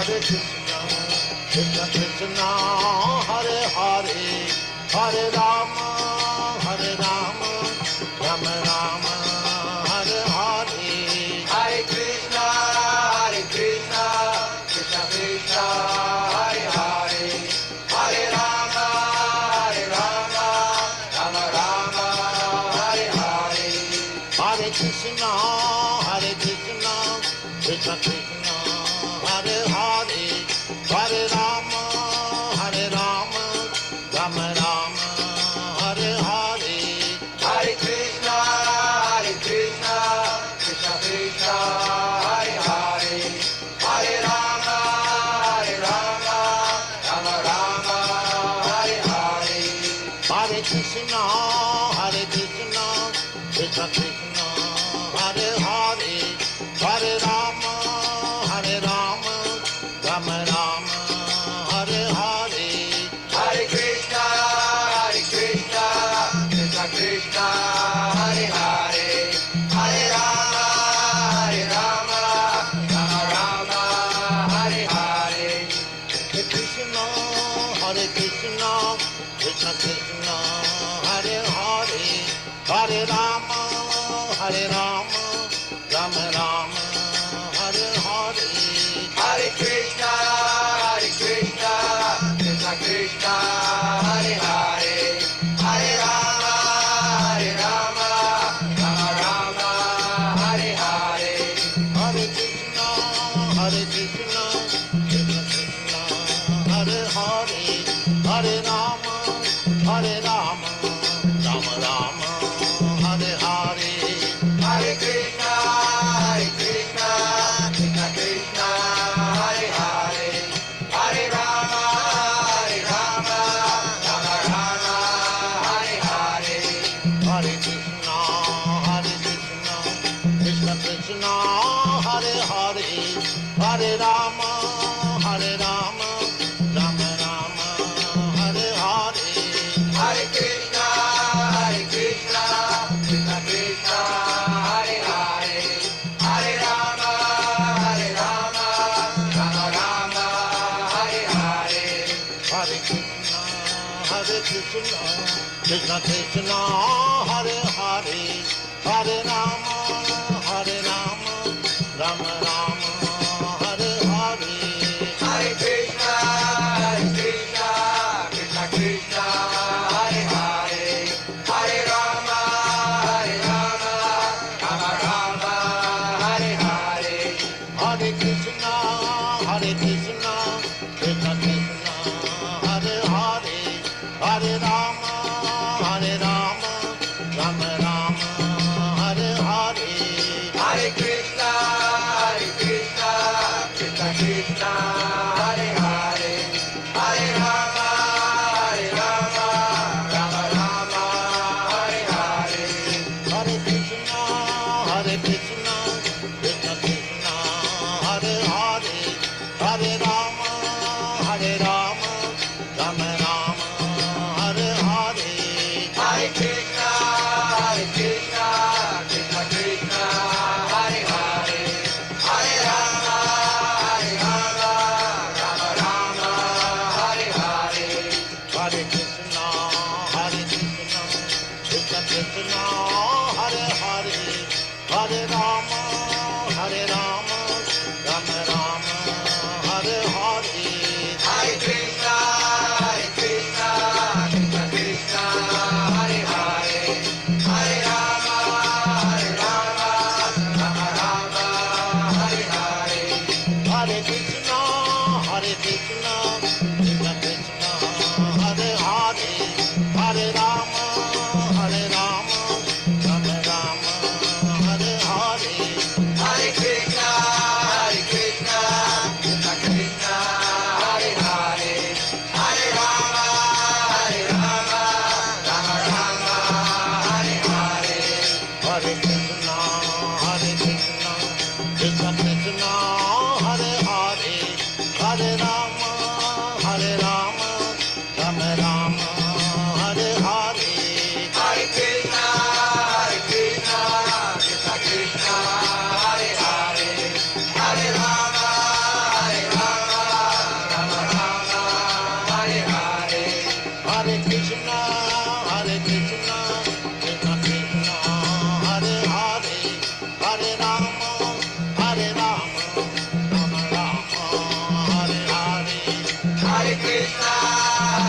Hare Krishna, Krishna Krishna, Hare Hare, Hare Rama, Rama Rama, Hare Hare. Hare Krishna, Krishna Krishna, Hare Hare, Hare Rama, Rama Rama, Hare Hare. Hare Krishna, Krishna Krishna, Hare Hare, Hare Rama, Rama Rama, Hare Hare. Hare Krishna, Krishna Krishna, Hare Hare, Hare Rama, Rama Rama, Hare Hare. Hare Krishna, Krishna Krishna, Hare Hare, Hare Rama, Rama Rama, Hare Hare. Hare Krishna, Krishna Krishna, Hare Hare, Hare Rama, Rama Hare Hare. Hare Krishna, Krishna Krishna, Hare Hare, Hare Rama, Rama Rama, Hare Hare. Hare Krishna, Krishna Krishna, Hare Hare, Hare Rama, Rama Hare Hare. Hare Krishna, Krishna Krishna, Hare Hare, Hare Rama, Rama Rama, Hare Hare. Hare Krishna, Krishna Krishna, Hare Hare, Hare Rama, Rama Hare Hare. Hare Krishna, Krishna Krishna, Hare Hare, Hare Rama, Rama Rama, Hare Hare. Hare Krishna, Krishna Krishna, Hare Hare, Hare Rama, Rama Hare Hare. Hare Krishna, Krishna Krishna, Hare Hare, Hare Rama, Rama Rama, Hare Hare. Hare Krishna, Krishna Krishna, Hare Hare, Hare Rama, Rama Hare Hare. Hare Krishna, Krishna Krishna, Hare Hare, Hare Rama, Rama Rama, Hare Hare. Hare Krishna, Krishna Krishna, Hare Hare, Hare Rama, Rama Hare Hare. Hare Krishna, Krishna Krishna, Hare Hare, Hare Rama,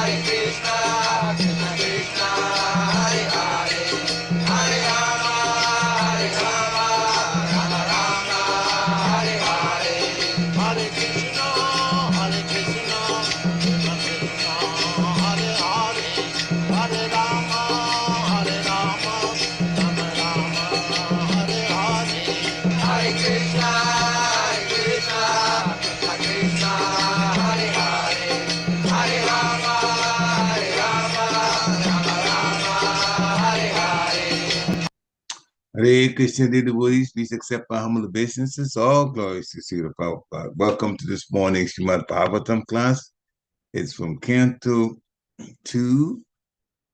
Hare Krishna, Krishna Krishna, Hare Hare, Hare Rama, Rama Rama, Hare Hare. Hare Krishna, Krishna Krishna, Hare Hare, Hare Rama, Rama Rama, Hare Hare. Hare Krishna, Krishna Krishna, Hare Hare, Hare Rama, Rama Rama, Hare Hare. Hare Krishna, dear devotees, please accept my humble obeisances. All glories to Srila Prabhupada. Welcome to this morning's Srimad Bhagavatam class. It's from Canto 2,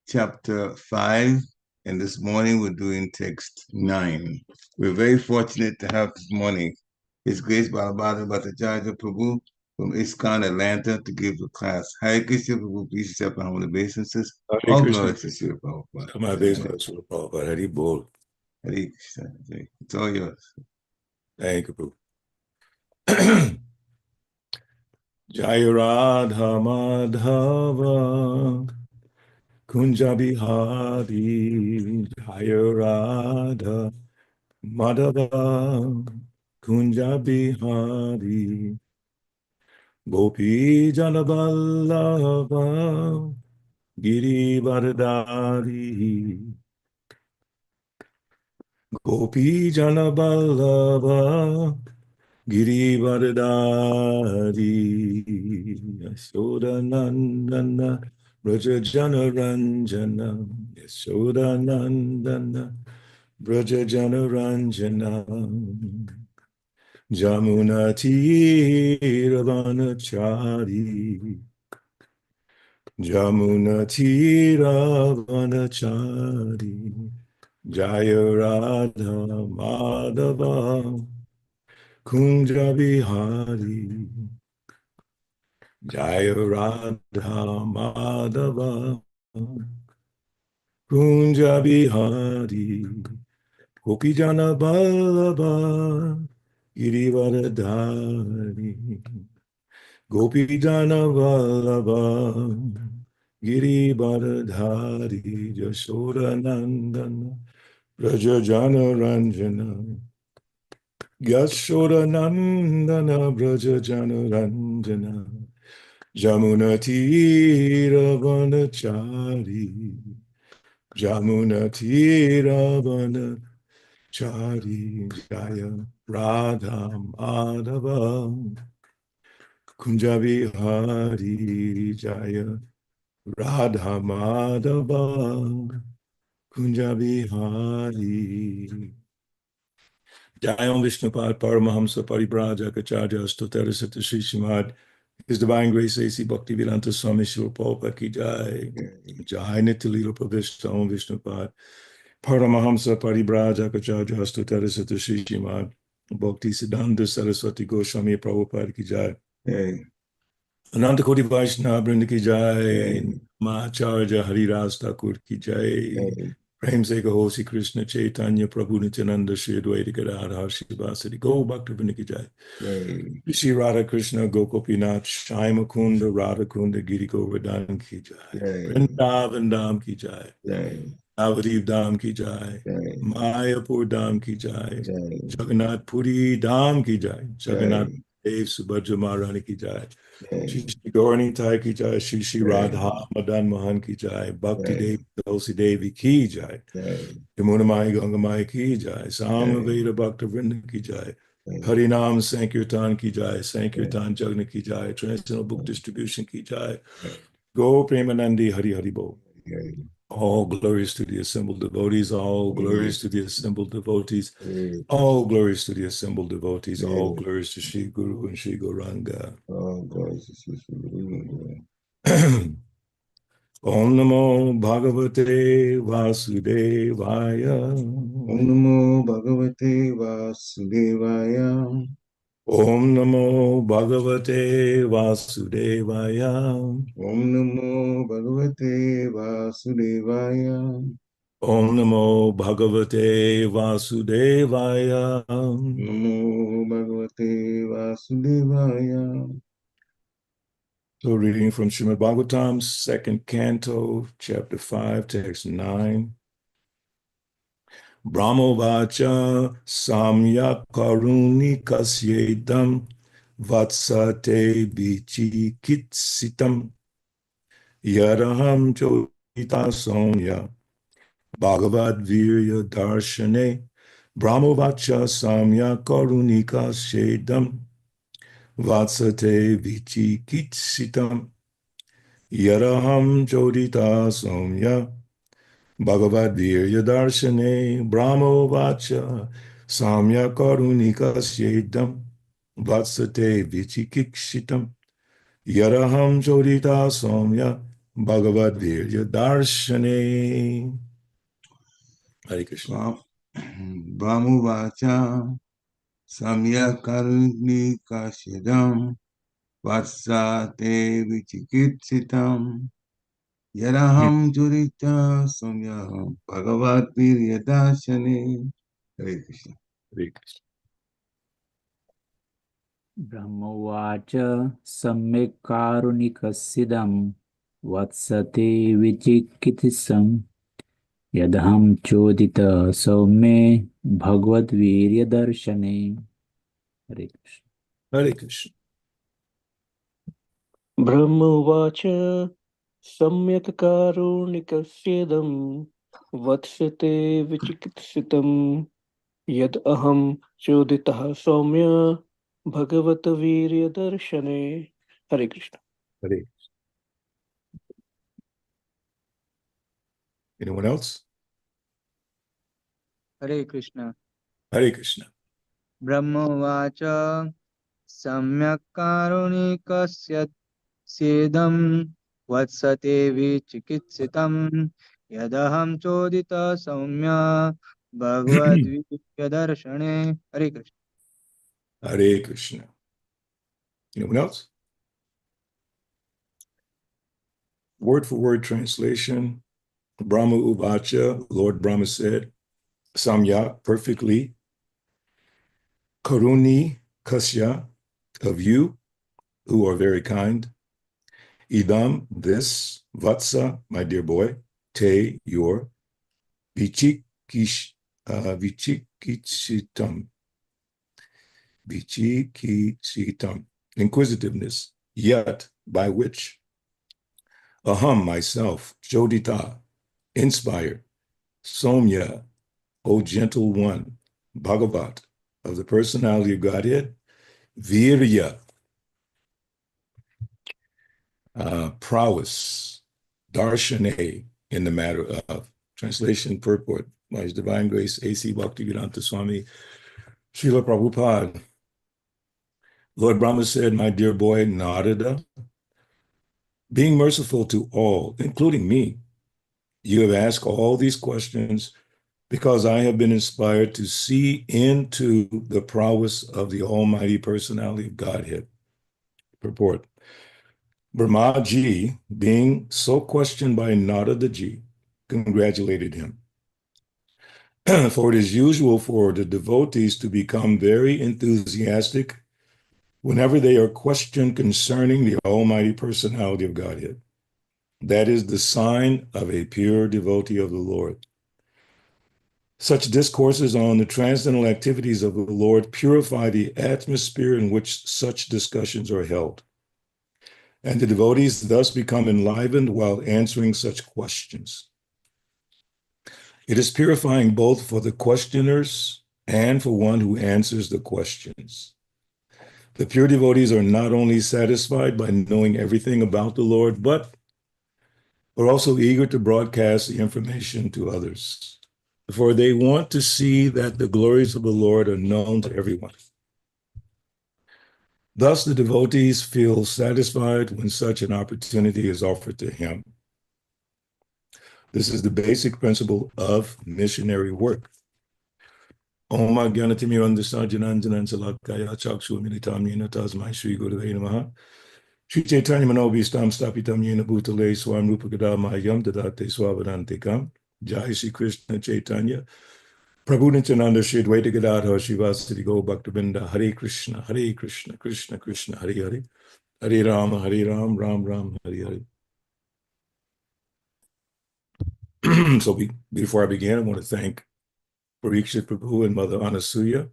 Chapter 5, and this morning we're doing text 9. We're very fortunate to have this morning His Grace Balabhadra Bhattacharya Prabhu from ISKCON, Atlanta, to give the class. Hare Krishna, Prabhu, please accept my humble obeisances. All glories to Srila Prabhupada. My business, Prabhupada. Hari Bol. Hare Krishna. It's all yours. Thank you, Prabhu. Jai Radha Madhava Kunja Bihari Jai Radha Madhava Kunja Bihari Gopi Janaballava Giri Vardari Gopi Janaballava Giri Vardari Yashodanandana Braja Janaranjana Yashodanandana Braja Janaranjana Jamunati Ravanachari Jamunati Ravanachari Jaya Radha Madhava Kunja Bihari Jaya Radha Madhava Kunja Bihari Gopi Jana Ballabha Girivardhari Gopi Jana Ballabha Girivardhari Jashodanandana Braja Jana Ranjana Yashodanandana Braja Jana Ranjana Jamunati Ravanachari Jamunati Ravanachari Jaya Radha Madhava Kunja Bihari Jaya Radha Madhava Kunja Bihari Jayam Vishnupad Paramahamsa Paribrajacharya Stotara Sata Sri Srimad His Divine Grace A.C. Bhaktivedanta Swami Srila Prabhupada Ki Jai Jai Nityalila Pravishta Om Vishnupad Paramahamsa Paribrajacharya Stotara Sata Sri Srimad Bhakti Siddhanta Saraswati Goswami Prabhupada Ki Jai Ananta Koti Vaishnava Vrinda Ki Jai Mahacharya Haridas Thakur Ki Jai Prem Se Kaho Sri Krishna Chaitanya Prabhu Nityananda Shri Advaita Gadadhar Shivasati Go Bhakta Vrinda Ki Jai Shri Radha Krishna Gokopinath Shai Mukunda Radha Kunda Giri Govardhan Ki Jai Vrindavan Dham Ki Jai Navadip Dham Ki Jai Mayapur Dham Ki Jai Jagannath Puri Dham Ki Jai Jagannath Dev Subhadra Maharani Ki Jai Shri Gaurani Tai Ki Jai Shri Shri Radha Madan Mohan Ki Jai Bhakti Devi Tulsi Devi Ki Jai Yamuna Mai Ganga Mai Ki Jai Samaveda Bhakta Vrinda Ki Jai Harinam Sankirtan Ki Jai Sankirtan Jagna Ki Jai Transcendental Book Distribution Ki Jai Go Premanandi Hari Hari Bo All glories to the assembled devotees, all glories to the assembled devotees, all glories to the assembled devotees, all glories to Sri Guru and Sri Gauranga. All glories to Sri Guru. Om Namo Bhagavate Vasudevaya. Om Namo Bhagavate Vasudevaya. Om Namo Bhagavate Vasudevaya. Om Namo Bhagavate Vasudevaya. Om Namo Bhagavate Vasudevaya. Namo Bhagavate Vasudevaya. So reading from Srimad Bhagavatam, second canto, chapter 5, text 9. Brahmovacha samyak karuni kasyedam vatsate vichikitsitam yaraham chodita somya bhagavad virya darshane Brahmovacha samyak karuni kasyedam vatsate vichikitsitam yaraham chodita somya Bhagavad Virya Darshane Brahmo Vacha Samya Karunika Syedam Vatsate Vichikikshitam Yaraham Chodita Samya Bhagavad Virya Darshane. Hare Krishna. Brahmuvacha Samyakaruni Kashidam Vatsate Vichikitsitam Yaraham Jurita Samyaham Bhagavad Viryadashane. Hare Krishna. Hare Krishna. ब्रह्मोवाच सम्यक् कारुणिकस्यदं वत्सते विचिकित्सं यदहं चोदितः सौम्ये भगवद्वीर्यदर्शने. हरे Krishna. Hare Krishna. ब्रह्मोवाच सम्यक् कारुणिकस्येदं वत्सते विचिकित्सितं यद् अहं चोदितः सौम्य भगवतवीर्यदर्शने. हरे Krishna. Hare Krishna. Anyone else? Hare Krishna. Hare Krishna. ब्रह्मोवाच सम्यक् कारुणिकस्य सेदं वत्सते विचिकित्सितं यदहं चोदितः सौम्या भगवद्गीतादर्शने. हरे Krishna. Hare Krishna. Anyone else? Word for word translation. Brahma Uvacha, Lord Brahma said, Samyak, perfectly, Karuni Kasya, of you, who are very kind, Idam, this, Vatsa, my dear boy, Te, your, Vichikichitam, Vichikichitam, inquisitiveness, yet, by which, Aham, myself, Jodita, inspired, Somya, O gentle one, Bhagavat, of the personality of Godhead, Virya, prowess, Darshane, in the matter of. Translation purport by His Divine Grace, A.C. Bhaktivedanta Swami, Srila Prabhupada. Lord Brahma said, my dear boy, Narada, being merciful to all, including me, you have asked all these questions because I have been inspired to see into the prowess of the Almighty Personality of Godhead. Purport. Brahmaji, being so questioned by Narada Ji, congratulated him. For it is usual for the devotees to become very enthusiastic whenever they are questioned concerning the Almighty Personality of Godhead. That is the sign of a pure devotee of the Lord. Such discourses on the transcendental activities of the Lord purify the atmosphere in which such discussions are held. And the devotees thus become enlivened while answering such questions. It is purifying both for the questioners and for one who answers the questions. The pure devotees are not only satisfied by knowing everything about the Lord, but are also eager to broadcast the information to others. For they want to see that the glories of the Lord are known to everyone. Thus, the devotees feel satisfied when such an opportunity is offered to him. This is the basic principle of missionary work. Om Jnanatimmirandasa Jananjanan Salakaya Chakshu Militam Yena Tasmai Shri Gurave Namaha Shri Chaitanya Manobhistam Stapitam Yena Bhutale Swam Rupakada Mayam Dadate Swavadantikam Jai Shri Krishna Chaitanya Prabhu Nityananda Shri Advaita Gadadhar Shivasati Go Bhaktabinda Hare Krishna Krishna Krishna Hare Hare Hare Ram, Ram Ram, Hare Hare. So before I begin, I want to thank Parikshit Prabhu and Mother Anasuya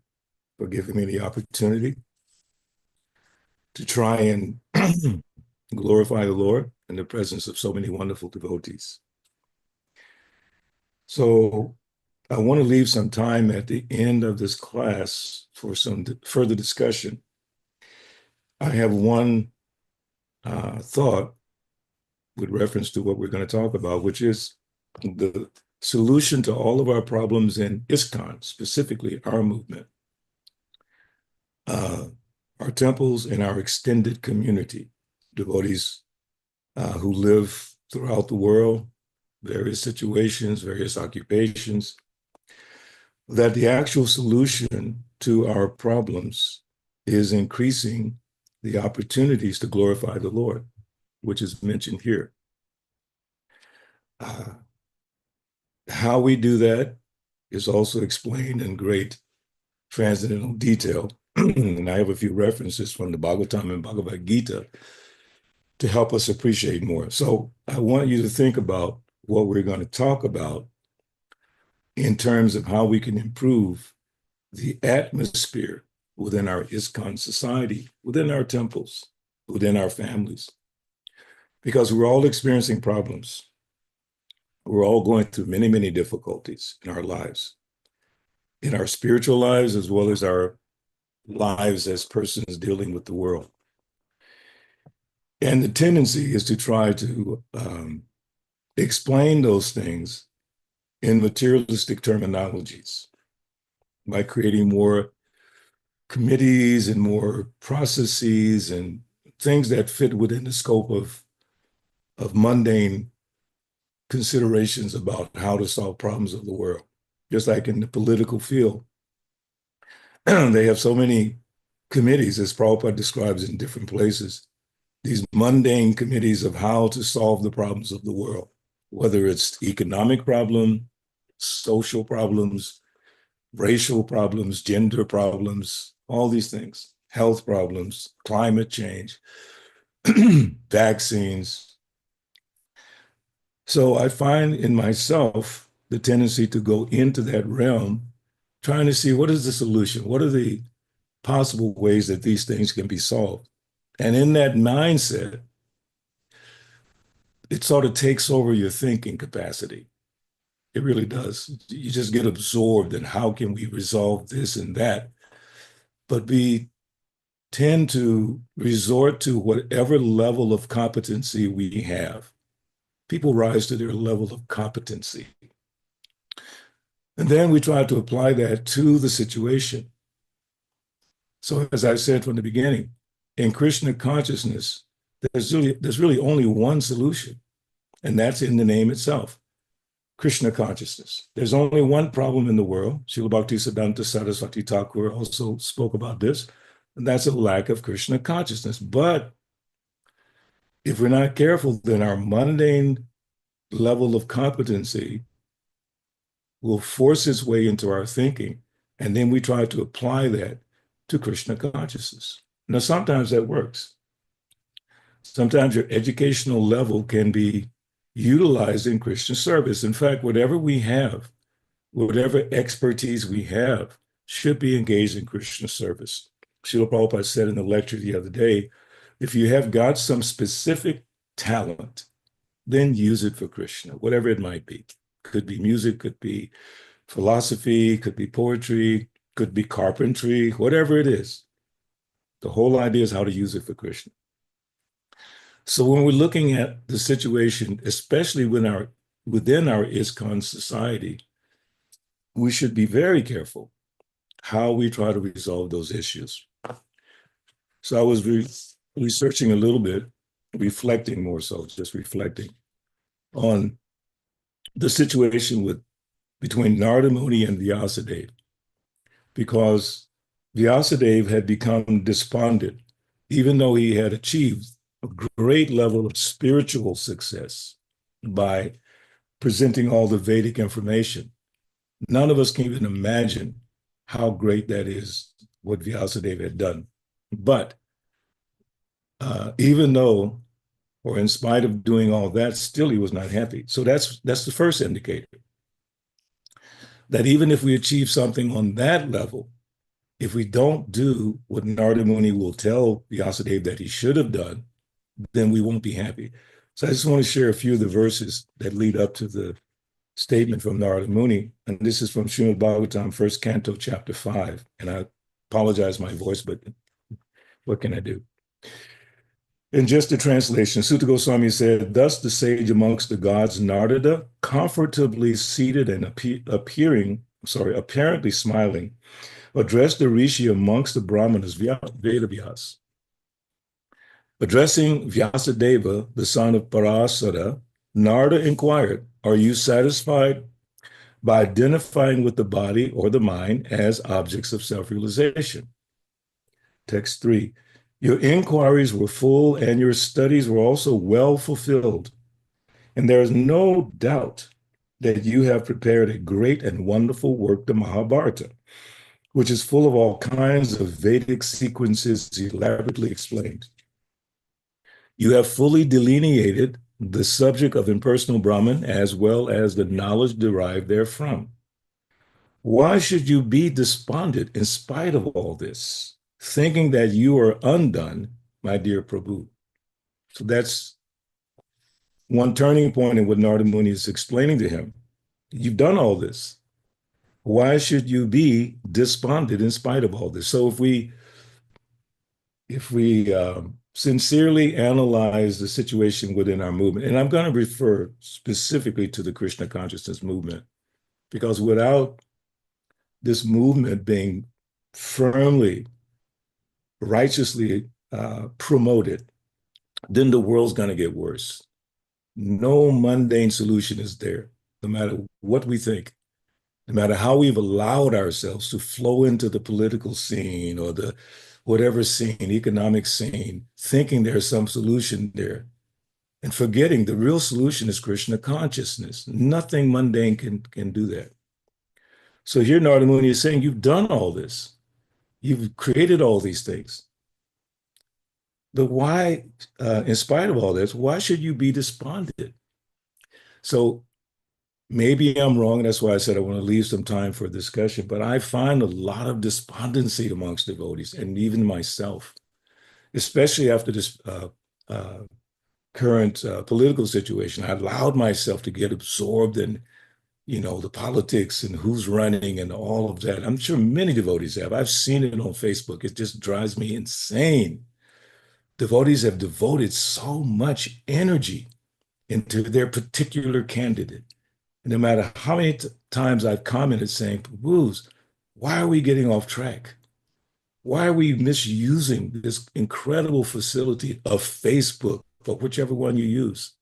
for giving me the opportunity to try and glorify the Lord in the presence of so many wonderful devotees. So I want to leave some time at the end of this class for some further discussion. I have one thought with reference to what we're going to talk about, which is the solution to all of our problems in ISKCON, specifically our movement, our temples, and our extended community, devotees who live throughout the world, various situations, various occupations, that the actual solution to our problems is increasing the opportunities to glorify the Lord, which is mentioned here. How we do that is also explained in great transcendental detail. And I have a few references from the Bhagavatam and Bhagavad Gita to help us appreciate more. So I want you to think about what we're going to talk about in terms of how we can improve the atmosphere within our ISKCON society, within our temples, within our families, because we're all experiencing problems. We're all going through many, many difficulties in our lives, in our spiritual lives, as well as our lives as persons dealing with the world. And the tendency is to try to explain those things in materialistic terminologies by creating more committees and more processes and things that fit within the scope of mundane considerations about how to solve problems of the world. Just like in the political field, they have so many committees, as Prabhupada describes in different places, these mundane committees of how to solve the problems of the world, whether it's economic problem, social problems, racial problems, gender problems, all these things, health problems, climate change, vaccines. So I find in myself the tendency to go into that realm, trying to see what is the solution? What are the possible ways that these things can be solved? And in that mindset, it sort of takes over your thinking capacity. It really does. You just get absorbed in how can we resolve this and that. But we tend to resort to whatever level of competency we have. People rise to their level of competency. And then we try to apply that to the situation. So as I said from the beginning, in Krishna consciousness, there's really only one solution, and that's in the name itself, Krishna consciousness. There's only one problem in the world. Srila Bhaktisiddhanta Saraswati Thakur also spoke about this, and that's a lack of Krishna consciousness. But if we're not careful, then our mundane level of competency will force its way into our thinking, and then we try to apply that to Krishna consciousness. Now, sometimes that works. Sometimes your educational level can be utilized in Christian service. In fact, whatever we have, whatever expertise we have, should be engaged in Krishna service. Srila Prabhupada said in the lecture the other day, if you have got some specific talent, then use it for Krishna, whatever it might be. Could be music, could be philosophy, could be poetry, could be carpentry, whatever it is. The whole idea is how to use it for Krishna. So when we're looking at the situation, especially within our ISKCON society, we should be very careful how we try to resolve those issues. So I was researching a little bit, reflecting more so, just reflecting on the situation between Narada Muni and Vyasadeva, because Vyasadeva had become despondent, even though he had achieved a great level of spiritual success by presenting all the Vedic information. None of us can even imagine how great that is, what Vyasadeva had done. But even though, or in spite of doing all that, still he was not happy. So that's the first indicator. That even if we achieve something on that level, if we don't do what Narada Muni will tell Vyasadeva that he should have done, then we won't be happy. So I just want to share a few of the verses that lead up to the statement from Narada Muni. And this is from Srimad Bhagavatam, first canto, chapter 5. And I apologize my voice, but what can I do? In just the translation, Sutta Goswami said, thus the sage amongst the gods, Narada, comfortably seated and apparently smiling, addressed the rishi amongst the Brahmanas, Vedavyas. Addressing Vyasadeva, the son of Parasara, Narada inquired, are you satisfied by identifying with the body or the mind as objects of self-realization? Text 3, your inquiries were full and your studies were also well fulfilled. And there is no doubt that you have prepared a great and wonderful work, the Mahabharata, which is full of all kinds of Vedic sequences elaborately explained. You have fully delineated the subject of impersonal Brahman as well as the knowledge derived therefrom. Why should you be despondent in spite of all this, thinking that you are undone, my dear Prabhu? So that's one turning point in what Narada Muni is explaining to him. You've done all this. Why should you be despondent in spite of all this? So if we sincerely analyze the situation within our movement, and I'm going to refer specifically to the Krishna consciousness movement, because without this movement being firmly, righteously promoted, then the world's going to get worse. No mundane solution is there, no matter what we think, no matter how we've allowed ourselves to flow into the political scene or the whatever scene, economic scene, thinking there's some solution there, and forgetting the real solution is Krishna consciousness. Nothing mundane can do that. So here Narada Muni is saying, you've done all this. You've created all these things. But why, in spite of all this, why should you be despondent? So maybe I'm wrong. That's why I said I want to leave some time for discussion. But I find a lot of despondency amongst devotees, and even myself, especially after this current political situation. I allowed myself to get absorbed in, the politics and who's running and all of that. I'm sure many devotees have. I've seen it on Facebook. It just drives me insane. Devotees have devoted so much energy into their particular candidate. And no matter how many times I've commented saying, Prabhus, why are we getting off track? Why are we misusing this incredible facility of Facebook, or whichever one you use,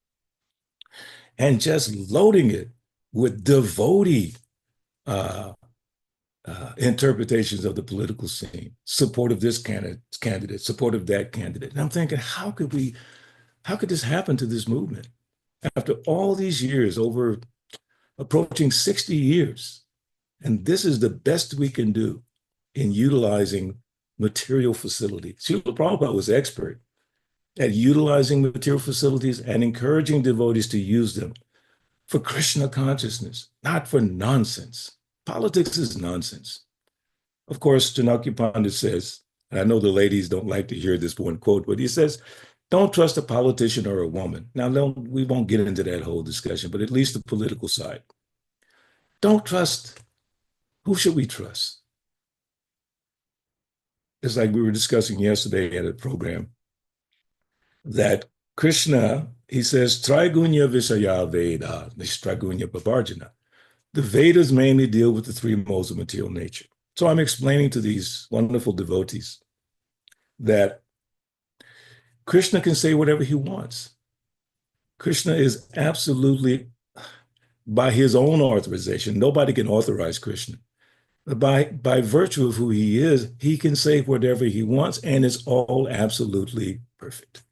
and just loading it with devotee interpretations of the political scene, support of this candidate, support of that candidate. And I'm thinking, how could this happen to this movement? After all these years, over approaching 60 years, and this is the best we can do in utilizing material facilities. Srila Prabhupada was expert at utilizing material facilities and encouraging devotees to use them for Krishna consciousness, not for nonsense. Politics is nonsense. Of course, Janakya Pandit says, and I know the ladies don't like to hear this one quote, but he says, don't trust a politician or a woman. Now, we won't get into that whole discussion, but at least the political side. Don't trust. Who should we trust? It's like we were discussing yesterday at a program that Krishna, he says, Trigunya Visaya Veda, Trigunya Pavarjana. The Vedas mainly deal with the three modes of material nature. So I'm explaining to these wonderful devotees that Krishna can say whatever he wants. Krishna is absolutely, by his own authorization, nobody can authorize Krishna. But by virtue of who he is, he can say whatever he wants, and it's all absolutely perfect.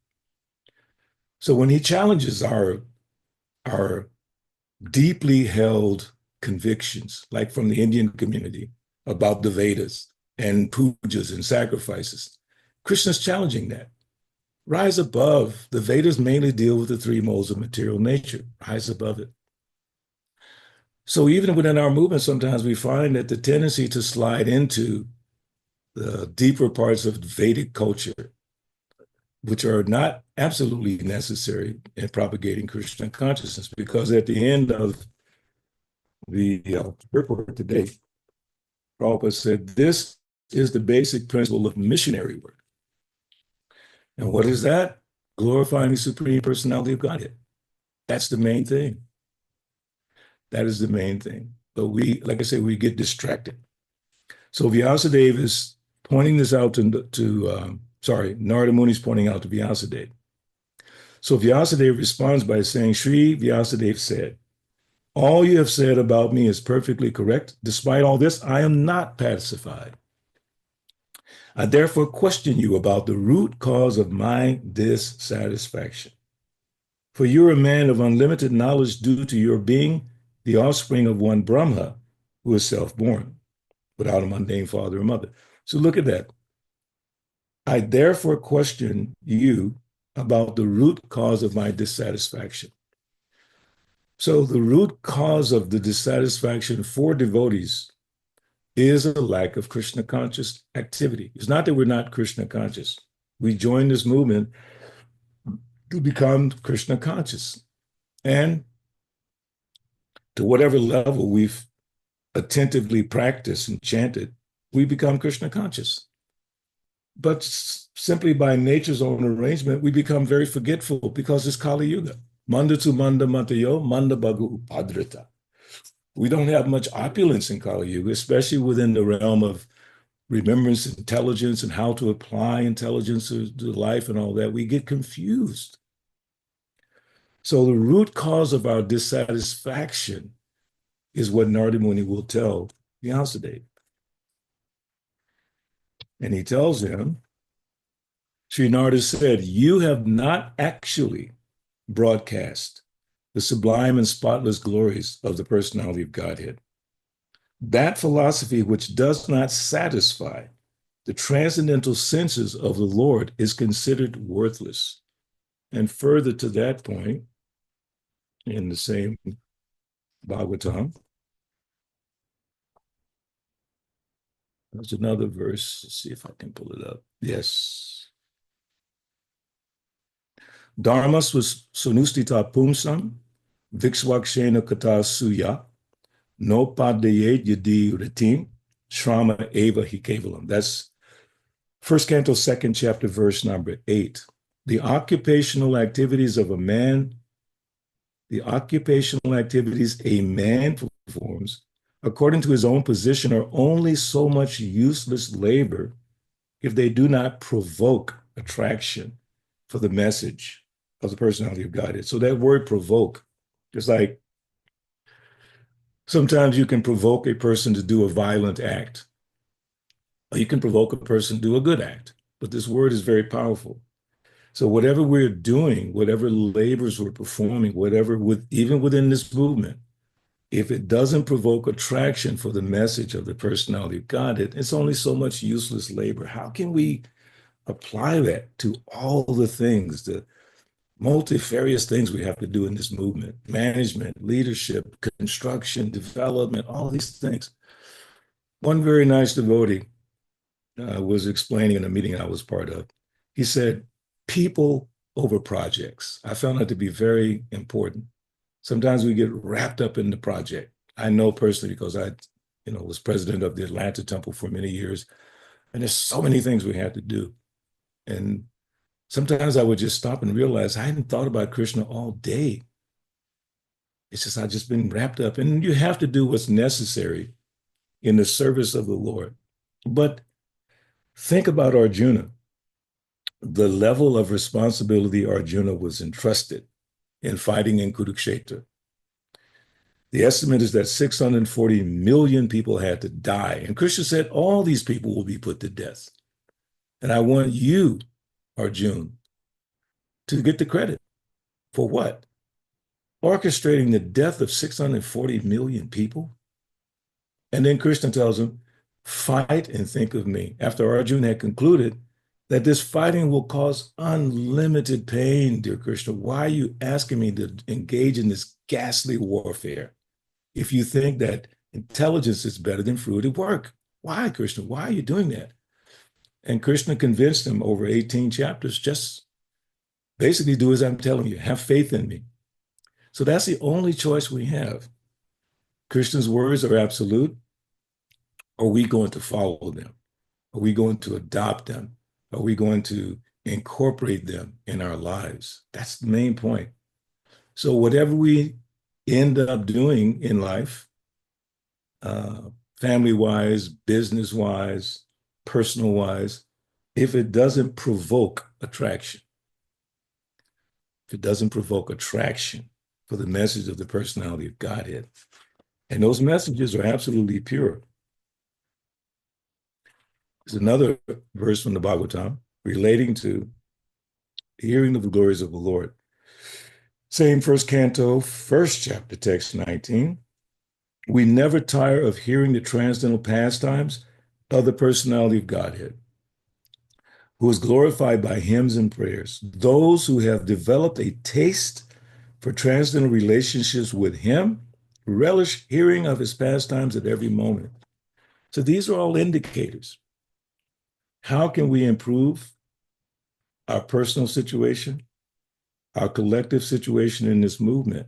So when he challenges our deeply held convictions, like from the Indian community about the Vedas and pujas and sacrifices, Krishna's challenging that. Rise above. The Vedas mainly deal with the three modes of material nature. Rise above it. So even within our movement, sometimes we find that the tendency to slide into the deeper parts of Vedic culture, which are not absolutely necessary in propagating Krishna consciousness, because at the end of the report today, Prabhupada said, this is the basic principle of missionary work. And what is that? Glorifying the Supreme Personality of Godhead. That's the main thing. That is the main thing. But we, like I said, we get distracted. So Vyasadeva is pointing this out Narada Muni is pointing out to Vyasadeva. So Vyasadeva responds by saying, Sri Vyasadeva said, all you have said about me is perfectly correct. Despite all this, I am not pacified. I therefore question you about the root cause of my dissatisfaction. For you're a man of unlimited knowledge due to your being the offspring of one Brahma who is self-born, without a mundane father or mother. So look at that. I therefore question you about the root cause of my dissatisfaction. So the root cause of the dissatisfaction for devotees is a lack of Krishna conscious activity. It's not that we're not Krishna conscious. We join this movement to become Krishna conscious. And to whatever level we've attentively practiced and chanted, we become Krishna conscious. But simply by nature's own arrangement, we become very forgetful because it's Kali Yuga. Manda tu manda matayo, manda bagu upadrita. We don't have much opulence in Kali Yuga, especially within the realm of remembrance, intelligence, and how to apply intelligence to life and all that. We get confused. So the root cause of our dissatisfaction is what Narada Muni will tell Vyasadeva. And he tells him, Sri Narada said, you have not actually broadcast the sublime and spotless glories of the personality of Godhead. That philosophy which does not satisfy the transcendental senses of the Lord is considered worthless. And further to that point, in the same Bhagavatam, there's another verse. Let's see if I can pull it up. Yes. Dharmas was sunustita pumsam, vikshwakshena kata suya, no padayet yadi ritim, shrama eva hikevalam. That's First Canto, second chapter, verse number 8. The occupational activities a man performs according to his own position are only so much useless labor if they do not provoke attraction for the message of the personality of Godhead. So that word provoke, just like sometimes you can provoke a person to do a violent act, or you can provoke a person to do a good act. But this word is very powerful. So whatever we're doing, whatever labors we're performing, even within this movement, if it doesn't provoke attraction for the message of the personality of God, it's only so much useless labor. How can we apply that to all the things, the multifarious things we have to do in this movement? Management, leadership, construction, development, all these things. One very nice devotee was explaining in a meeting I was part of. He said, people over projects. I found that to be very important. Sometimes we get wrapped up in the project. I know personally because I was president of the Atlanta Temple for many years, and there's so many things we had to do. And sometimes I would just stop and realize I hadn't thought about Krishna all day. It's just I've just been wrapped up. And you have to do what's necessary in the service of the Lord. But think about Arjuna. The level of responsibility Arjuna was entrusted in fighting in Kurukshetra. The estimate is that 640 million people had to die. And Krishna said, all these people will be put to death. And I want you, Arjuna, to get the credit. For what? Orchestrating the death of 640 million people? And then Krishna tells him, fight and think of me. After Arjuna had concluded, that this fighting will cause unlimited pain, dear Krishna. Why are you asking me to engage in this ghastly warfare if you think that intelligence is better than fruitive work? Why, Krishna? Why are you doing that? And Krishna convinced him over 18 chapters, just basically do as I'm telling you, have faith in me. So that's the only choice we have. Krishna's words are absolute. Are we going to follow them? Are we going to adopt them? Are we going to incorporate them in our lives? That's the main point. So whatever we end up doing in life, family-wise, business-wise, personal-wise, if it doesn't provoke attraction, for the message of the personality of Godhead, and those messages are absolutely pure. There's another verse from the Bhagavatam relating to hearing of the glories of the Lord. Same first canto, first chapter, text 19. We never tire of hearing the transcendental pastimes of the personality of Godhead, who is glorified by hymns and prayers. Those who have developed a taste for transcendental relationships with him relish hearing of his pastimes at every moment. So these are all indicators. How can we improve our personal situation, our collective situation in this movement?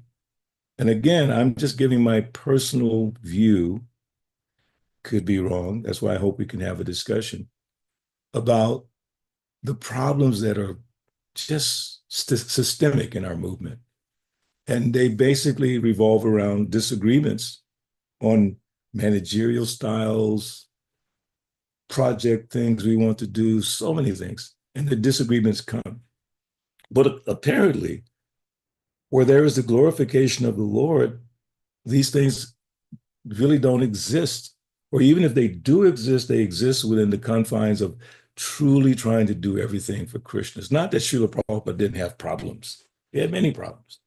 And again, I'm just giving my personal view, could be wrong. That's why I hope we can have a discussion about the problems that are just systemic in our movement. And they basically revolve around disagreements on managerial styles, project things we want to do, so many things. And the disagreements come. But apparently, where there is the glorification of the Lord, these things really don't exist. Or even if they do exist, they exist within the confines of truly trying to do everything for Krishna. It's not that Srila Prabhupada didn't have problems. He had many problems.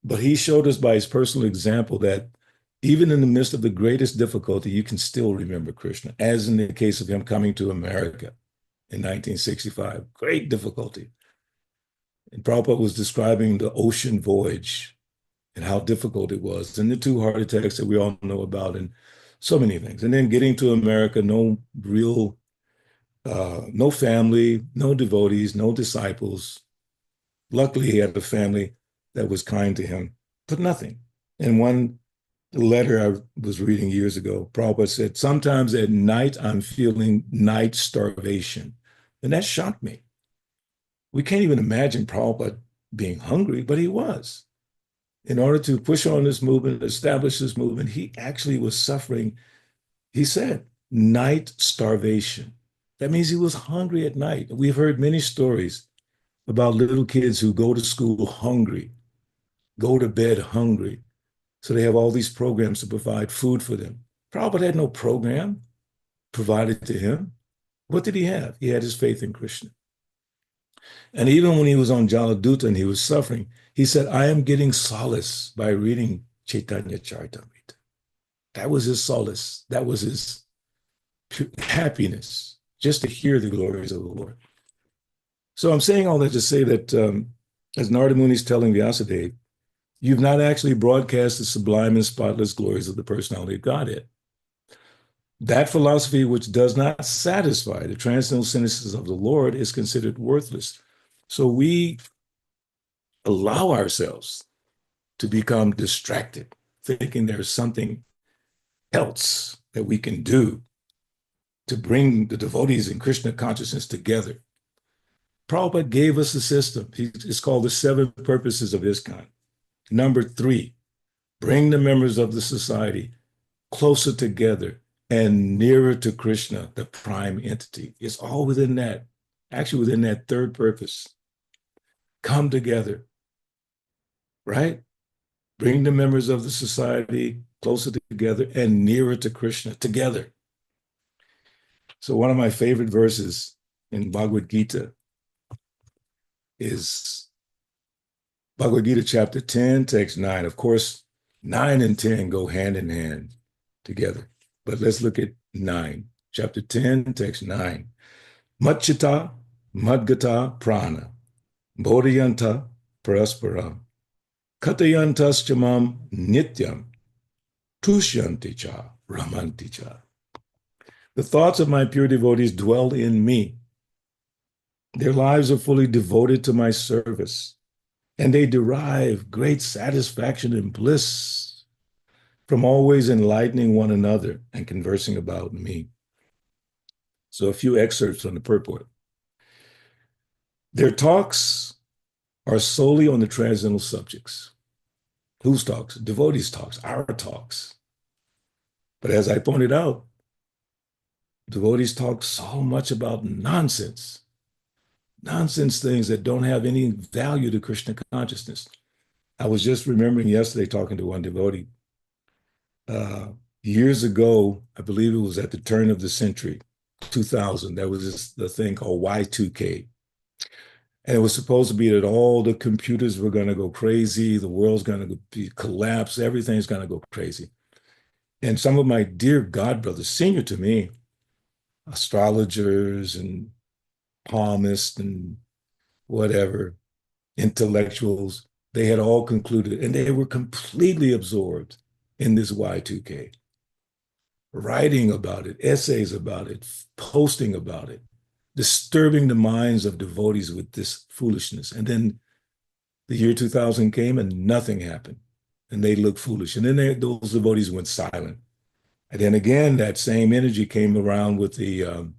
But he showed us by his personal example that even in the midst of the greatest difficulty, you can still remember Krishna, as in the case of him coming to America in 1965. Great difficulty. And Prabhupada was describing the ocean voyage and how difficult it was, and the 2 heart attacks that we all know about, and so many things. And then getting to America, no real, no family, no devotees, no disciples. Luckily, he had a family that was kind to him, but nothing. And one letter I was reading years ago, Prabhupada said, sometimes at night, I'm feeling night starvation. And that shocked me. We can't even imagine Prabhupada being hungry, but he was. In order to push on this movement, establish this movement, he actually was suffering, he said, night starvation. That means he was hungry at night. We've heard many stories about little kids who go to school hungry, go to bed hungry. So they have all these programs to provide food for them. Prabhupada had no program provided to him. What did he have? He had his faith in Krishna. And even when he was on Jaladuta and he was suffering, he said, I am getting solace by reading Chaitanya Charitamrita. That was his solace. That was his happiness, just to hear the glories of the Lord. So I'm saying all that to say that, as Narada Muni is telling Vyasadeva, you've not actually broadcast the sublime and spotless glories of the personality of Godhead. That philosophy which does not satisfy the transcendental sentences of the Lord is considered worthless. So we allow ourselves to become distracted, thinking there's something else that we can do to bring the devotees in Krishna consciousness together. Prabhupada gave us a system. It's called the 7 purposes of ISKCON. Number 3, bring the members of the society closer together and nearer to Krishna, the prime entity. It's all within that, actually within that 3rd purpose. Come together, right? Bring the members of the society closer together and nearer to Krishna together. So one of my favorite verses in Bhagavad Gita is Bhagavad Gita chapter 10, text 9. Of course, 9 and 10 go hand in hand together. But let's look at 9. Chapter 10, text 9. Machita Madgata Prana, Bodhiyanta Parasparam, Katayantas Chamam Nityam, Tushyanti Cha, Ramanti Cha. The thoughts of my pure devotees dwell in me. Their lives are fully devoted to my service, and they derive great satisfaction and bliss from always enlightening one another and conversing about me. So a few excerpts from the purport. Their talks are solely on the transcendental subjects. Whose talks? Devotees' talks, our talks. But as I pointed out, devotees talk so much about nonsense things that don't have any value to Krishna consciousness. I was just remembering yesterday talking to one devotee. Years ago, I believe it was at the turn of the century, 2000, there was the thing called Y2K. And it was supposed to be that all the computers were going to go crazy, the world's going to collapse, everything's going to go crazy. And some of my dear godbrothers, senior to me, astrologers and palmists and whatever, intellectuals, they had all concluded, and they were completely absorbed in this Y2K, writing about it, essays about it, posting about it, disturbing the minds of devotees with this foolishness. And then the year 2000 came and nothing happened, and they looked foolish. And then those devotees went silent. And then again, that same energy came around with the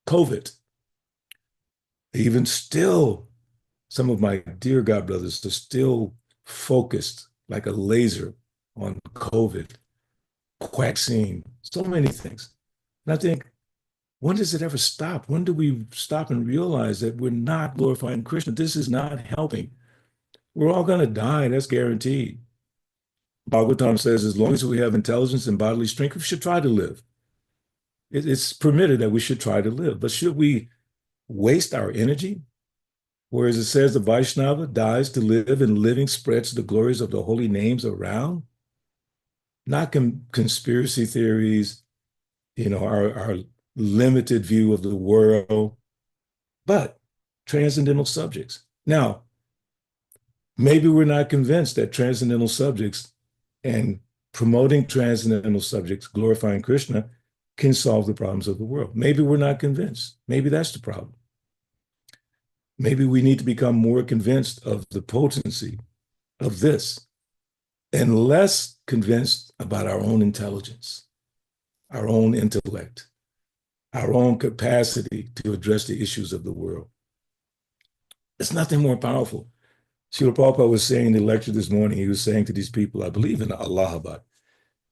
COVID. Even still, some of my dear godbrothers are still focused like a laser on COVID, vaccine, so many things. And I think, when does it ever stop? When do we stop and realize that we're not glorifying Krishna? This is not helping. We're all going to die, that's guaranteed. Bhagavatam says, as long as we have intelligence and bodily strength, we should try to live. It's permitted that we should try to live, but should we waste our energy? Whereas it says the Vaishnava dies to live, and living spreads the glories of the holy names around. Not conspiracy theories, our limited view of the world, but transcendental subjects. Now, maybe we're not convinced that transcendental subjects and promoting transcendental subjects, glorifying Krishna, can solve the problems of the world. Maybe we're not convinced. Maybe that's the problem. Maybe we need to become more convinced of the potency of this and less convinced about our own intelligence, our own intellect, our own capacity to address the issues of the world. It's nothing more powerful. Srila Prabhupada was saying in the lecture this morning, he was saying to these people, I believe in Allahabad,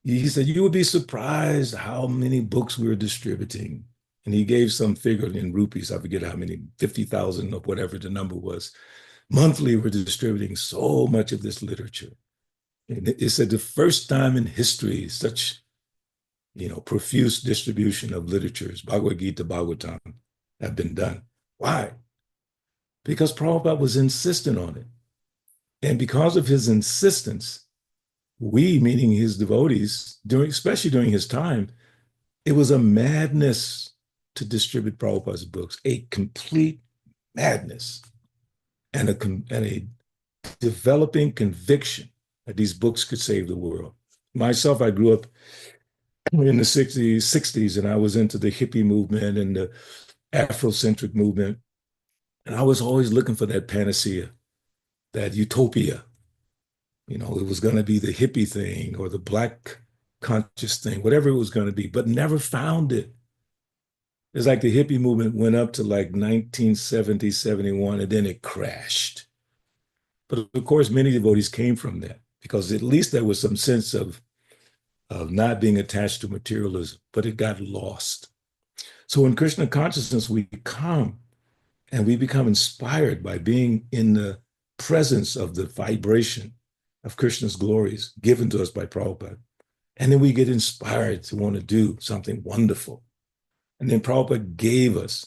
he said, you would be surprised how many books we're distributing. And he gave some figure in rupees, I forget how many, 50,000 or whatever the number was. Monthly, we're distributing so much of this literature. And it said the first time in history, such profuse distribution of literatures, Bhagavad Gita, Bhagavatam, have been done. Why? Because Prabhupada was insistent on it. And because of his insistence, we, meaning his devotees, especially during his time, it was a madness to distribute Prabhupada's books, a complete madness, and a developing conviction that these books could save the world. Myself, I grew up in the 60s, and I was into the hippie movement and the Afrocentric movement. And I was always looking for that panacea, that utopia. It was going to be the hippie thing or the Black conscious thing, whatever it was going to be, but never found it. It's like the hippie movement went up to like 1970, 71, and then it crashed. But of course, many devotees came from that because at least there was some sense of not being attached to materialism, but it got lost. So in Krishna consciousness, we come and we become inspired by being in the presence of the vibration of Krishna's glories given to us by Prabhupada. And then we get inspired to want to do something wonderful. And then Prabhupada gave us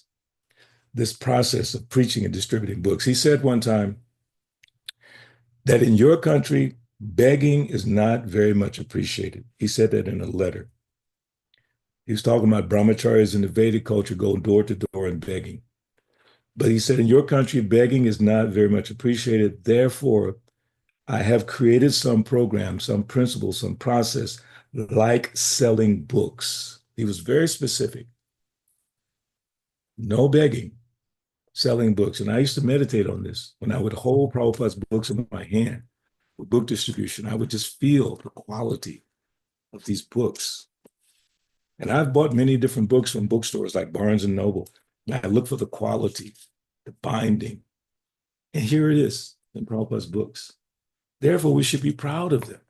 this process of preaching and distributing books. He said one time that in your country, begging is not very much appreciated. He said that in a letter. He was talking about brahmacharyas in the Vedic culture going door to door and begging. But he said, in your country, begging is not very much appreciated. Therefore, I have created some program, some principle, some process, like selling books. He was very specific. No begging, selling books. And I used to meditate on this when I would hold Prabhupada's books in my hand with book distribution. I would just feel the quality of these books. And I've bought many different books from bookstores like Barnes and Noble. And I look for the quality, the binding. And here it is in Prabhupada's books. Therefore, we should be proud of them.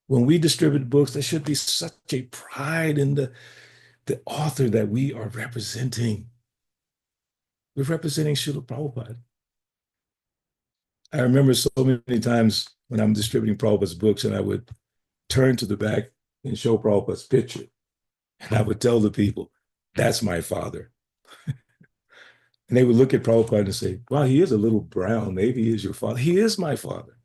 When we distribute books, there should be such a pride in the author that we are representing. We're representing Srila Prabhupada. I remember so many times when I'm distributing Prabhupada's books and I would turn to the back and show Prabhupada's picture. And I would tell the people, that's my father. And they would look at Prabhupada and say, wow, he is a little brown. Maybe he is your father. He is my father.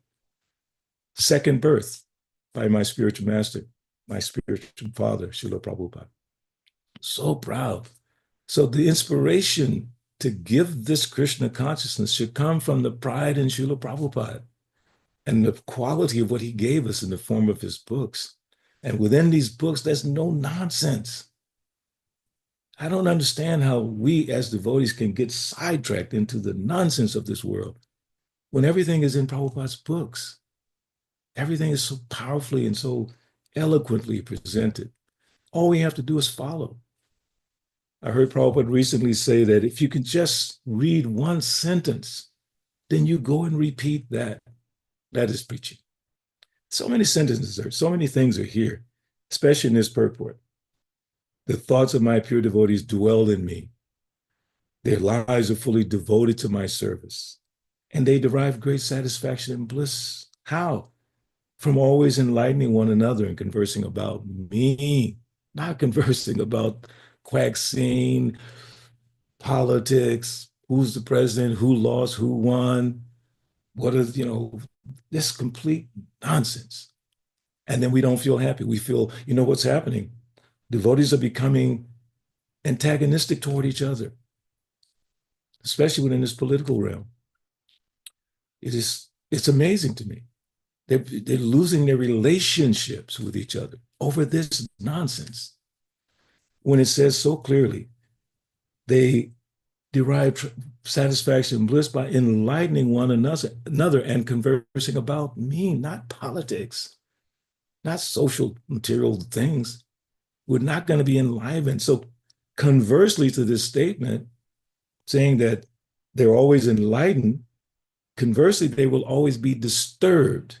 Second birth by my spiritual master, my spiritual father, Srila Prabhupada. So proud. So the inspiration to give this Krishna consciousness should come from the pride in Srila Prabhupada and the quality of what he gave us in the form of his books. And within these books, there's no nonsense. I don't understand how we as devotees can get sidetracked into the nonsense of this world when everything is in Prabhupada's books. Everything is so powerfully and so eloquently presented. All we have to do is follow. I heard Prabhupada recently say that if you can just read one sentence, then you go and repeat that. That is preaching. So many sentences there, so many things are here, especially in this purport. The thoughts of my pure devotees dwell in me. Their lives are fully devoted to my service, and they derive great satisfaction and bliss. How? From always enlightening one another and conversing about me, not conversing about quack scene, politics, who's the president, who lost, who won, what is, this complete nonsense. And then we don't feel happy. We feel, what's happening? Devotees are becoming antagonistic toward each other, especially within this political realm. It's amazing to me. They're losing their relationships with each other over this nonsense. When it says so clearly, they derive satisfaction and bliss by enlightening one another and conversing about me, not politics, not social material things. We're not going to be enlivened. So conversely to this statement, saying that they're always enlightened, conversely, they will always be disturbed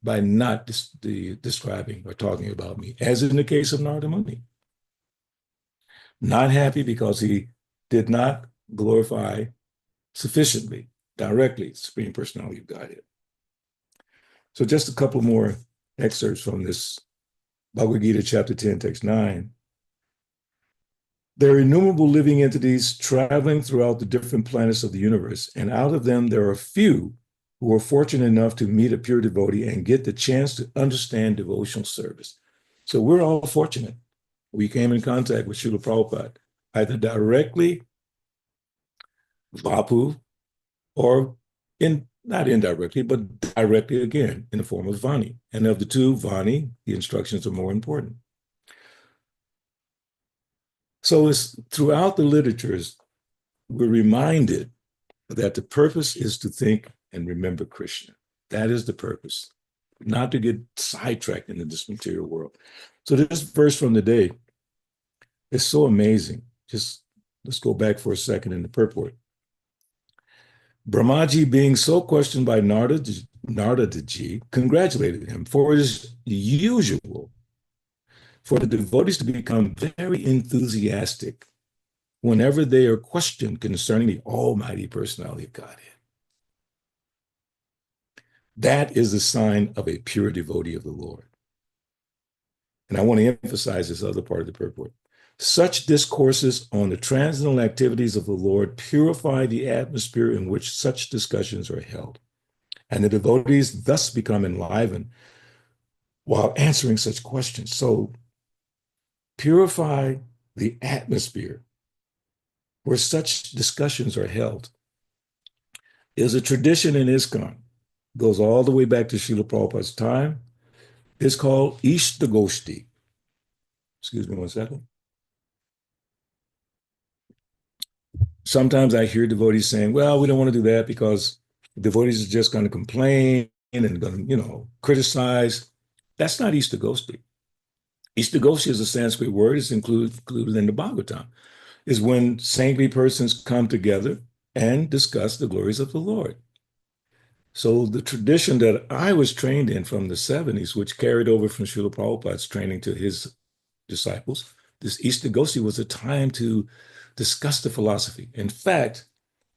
by not describing or talking about me, as in the case of Narada Muni. Not happy because he did not glorify sufficiently, directly, Supreme Personality of Godhead. So just a couple more excerpts from this Bhagavad Gita, chapter 10, text 9. There are innumerable living entities traveling throughout the different planets of the universe, and out of them, there are few who are fortunate enough to meet a pure devotee and get the chance to understand devotional service. So we're all fortunate. We came in contact with Srila Prabhupada, either directly, Vapu, or not indirectly, but directly again, in the form of Vani. And of the two, Vani, the instructions are more important. So it's throughout the literatures, we're reminded that the purpose is to think and remember Krishna. That is the purpose, not to get sidetracked into this material world. So this verse from the day is so amazing. Just let's go back for a second in the purport. Brahmaji, being so questioned by Naradaji, congratulated him, for it is usual for the devotees to become very enthusiastic whenever they are questioned concerning the Almighty Personality of Godhead. That is a sign of a pure devotee of the Lord. And I want to emphasize this other part of the purport. Such discourses on the transcendental activities of the Lord purify the atmosphere in which such discussions are held, and the devotees thus become enlivened while answering such questions. So purify the atmosphere where such discussions are held. Is a tradition in ISKCON, goes all the way back to Srila Prabhupada's time. It's called Ishtagoshti. Excuse me one second. Sometimes I hear devotees saying, well, we don't want to do that because devotees are just going to complain and going to, criticize. That's not Ishtagoshti. Ishtagoshti is a Sanskrit word. It's included in the Bhagavatam. Is when saintly persons come together and discuss the glories of the Lord. So the tradition that I was trained in from the 70s, which carried over from Srila Prabhupada's training to his disciples, this Ishtagoshti was a time to discuss the philosophy. In fact,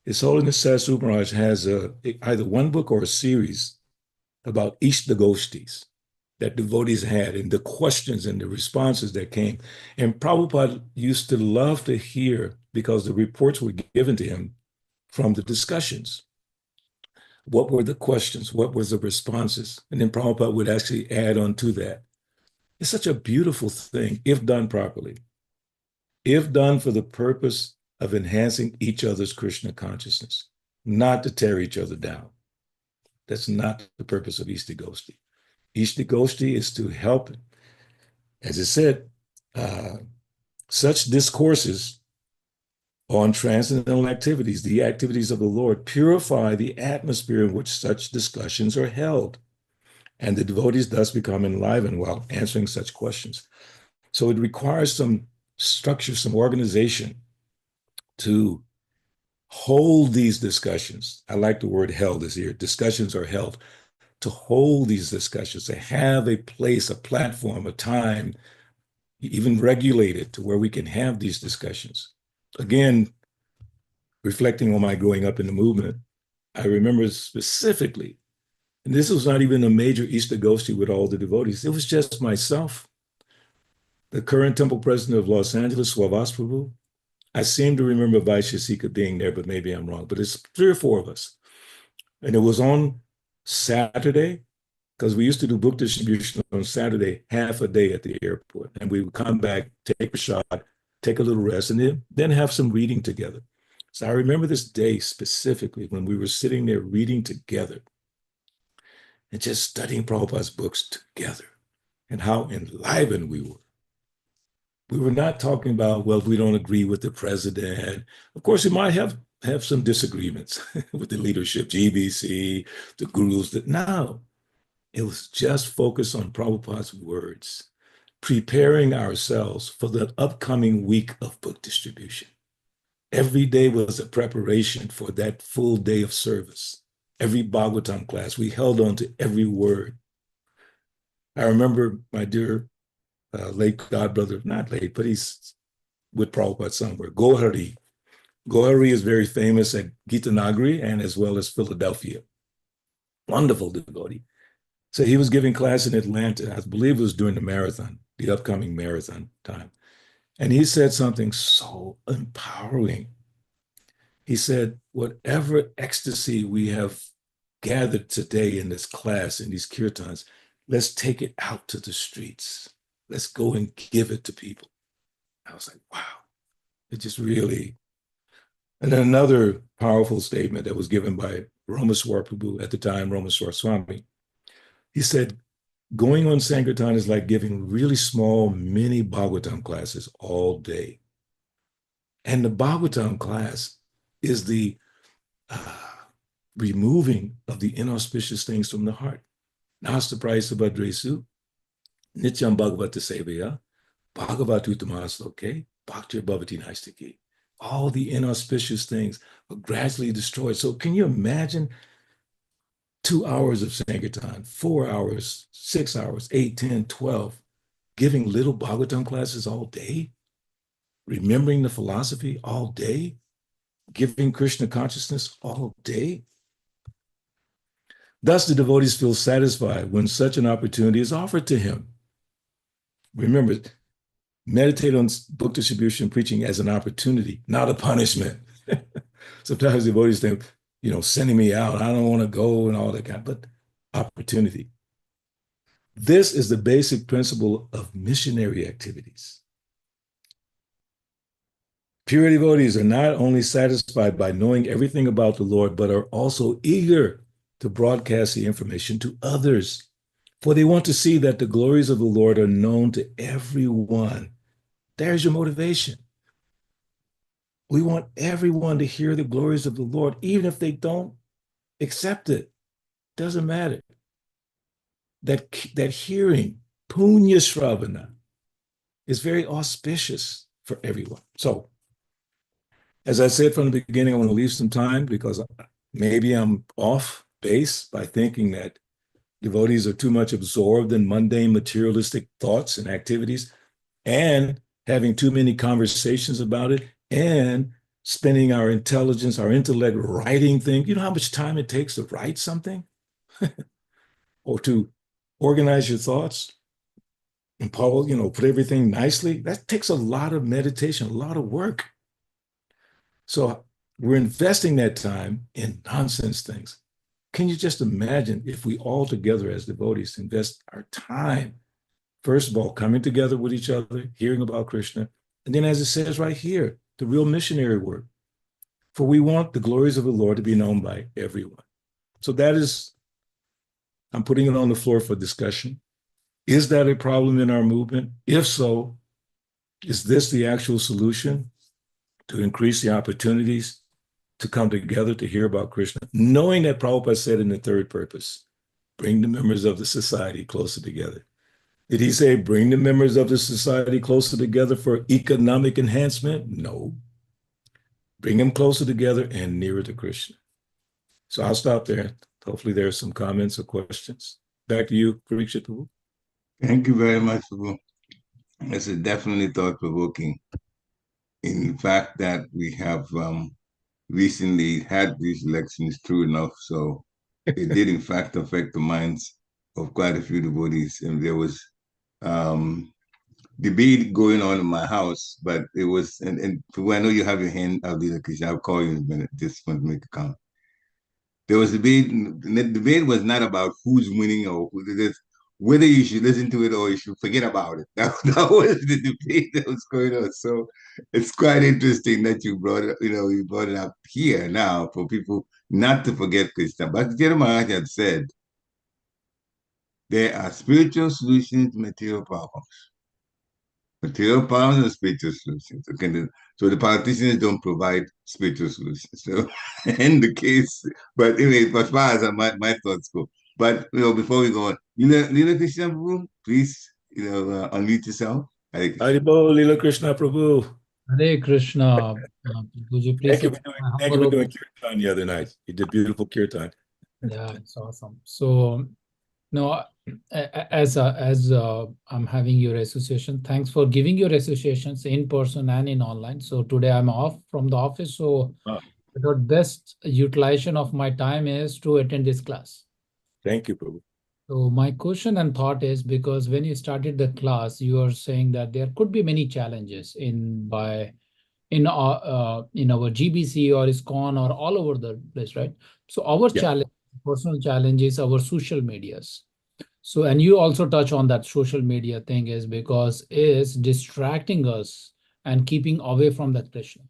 His Holiness Saraswati Maharaj has either one book or a series about Ishtagoshtis that devotees had and the questions and the responses that came. And Prabhupada used to love to hear, because the reports were given to him from the discussions. What were the questions? What was the responses? And then Prabhupada would actually add on to that. It's such a beautiful thing if done properly, if done for the purpose of enhancing each other's Krishna consciousness, not to tear each other down. That's not the purpose of Ishtagoshti. Ishtagoshti is to help, as it said, such discourses on transcendental activities, the activities of the Lord, purify the atmosphere in which such discussions are held. And the devotees thus become enlivened while answering such questions. So it requires some structure, some organization to hold these discussions. I like the word held is here. Discussions are held. To hold these discussions, to have a place, a platform, a time, even regulated to where we can have these discussions. Again, reflecting on my growing up in the movement, I remember specifically, and this was not even a major Ishtagoshti with all the devotees, it was just myself, the current temple president of Los Angeles, Swavas Prabhu. I seem to remember Vaishya being there, but maybe I'm wrong, but it's 3 or 4 of us. And it was on Saturday, because we used to do book distribution on Saturday, half a day at the airport. And we would come back, take a shot, take a little rest, and then have some reading together. So I remember this day specifically when we were sitting there reading together and just studying Prabhupada's books together and how enlivened we were. We were not talking about, well, we don't agree with the president. Of course, we might have some disagreements with the leadership, GBC, the gurus. No, it was just focused on Prabhupada's words, preparing ourselves for the upcoming week of book distribution. Every day was a preparation for that full day of service. Every Bhagavatam class, we held on to every word. I remember my dear late godbrother, not late, but he's with Prabhupada somewhere, Gohari. Gohari is very famous at Gitanagari and as well as Philadelphia. Wonderful devotee. So he was giving class in Atlanta. I believe it was during the marathon, the upcoming marathon time. And he said something so empowering. He said, whatever ecstasy we have gathered today in this class, in these kirtans, let's take it out to the streets. Let's go and give it to people. I was like, wow, it just really. And then another powerful statement that was given by Ramaswar Prabhu at the time, Ramaswar Swami. He said, going on Sankirtan is like giving really small mini Bhagavatam classes all day. And the Bhagavatam class is the removing of the inauspicious things from the heart. Nasta Praisa Bhadresu, Nityam Bhagavata Sevaya, Bhagavatu Tamasloke, Bhaktir Bhavati Naistaki. All the inauspicious things are gradually destroyed. So can you imagine 2 hours of Sankirtan, 4 hours, 6 hours, 8, 10, 12, giving little Bhagavatam classes all day, remembering the philosophy all day, giving Krishna consciousness all day? Thus, the devotees feel satisfied when such an opportunity is offered to him. Remember, meditate on book distribution preaching as an opportunity, not a punishment. Sometimes devotees think, sending me out, I don't want to go and all that kind, but opportunity. This is the basic principle of missionary activities. Pure devotees are not only satisfied by knowing everything about the Lord, but are also eager to broadcast the information to others. For they want to see that the glories of the Lord are known to everyone. There's your motivation. We want everyone to hear the glories of the Lord, even if they don't accept it. Doesn't matter. That hearing, punya shravana, is very auspicious for everyone. So, as I said from the beginning, I want to leave some time because maybe I'm off base by thinking that devotees are too much absorbed in mundane materialistic thoughts and activities and having too many conversations about it and spending our intelligence, our intellect writing things. You know how much time it takes to write something or to organize your thoughts and put everything nicely? That takes a lot of meditation, a lot of work. So we're investing that time in nonsense things. Can you just imagine if we all together as devotees invest our time, first of all, coming together with each other, hearing about Krishna, and then as it says right here, the real missionary work. For we want the glories of the Lord to be known by everyone. So that is, I'm putting it on the floor for discussion. Is that a problem in our movement? If so, is this the actual solution to increase the opportunities to come together to hear about Krishna, knowing that Prabhupada said in the third purpose, bring the members of the society closer together. Did he say bring the members of the society closer together for economic enhancement? No. Bring them closer together and nearer to Krishna. So I'll stop there. Hopefully there are some comments or questions. Back to you, Parikshit Prabhu. Thank you very much, Prabhu. This is definitely thought-provoking. In fact, that we have recently had these elections, true enough, so it did in fact affect the minds of quite a few devotees, and there was debate going on in my house, but it was, and I know you have your hand out there, because I'll call you in a minute, just want to make a comment. There was debate, the debate was not about who's winning or whether you should listen to it or you should forget about it. That was the debate that was going on. So it's quite interesting that you brought it, you brought it up here now for people not to forget Krishna. But Jeremiah had said, there are spiritual solutions to material problems. Material problems and spiritual solutions. Okay, so the politicians don't provide spiritual solutions. So in the case, but anyway, as far as my thoughts go. But before we go on, Lila Krishna Prabhu, please, unmute yourself. Haribol, Lila Krishna Prabhu. Hare Krishna. Would you please Thank you for doing kirtan the other night. You did beautiful kirtan. Yeah, it's awesome. So, no, as I'm having your association, thanks for giving your associations in person and in online. So today I'm off from the office. So the best utilization of my time is to attend this class. Thank you, Prabhu. So my question and thought is, because when you started the class, you are saying that there could be many challenges in our GBC or ISKCON or all over the place, right? So our challenge, personal challenge, is our social medias. So, and you also touch on that social media thing is because it's distracting us and keeping away from that Krishna.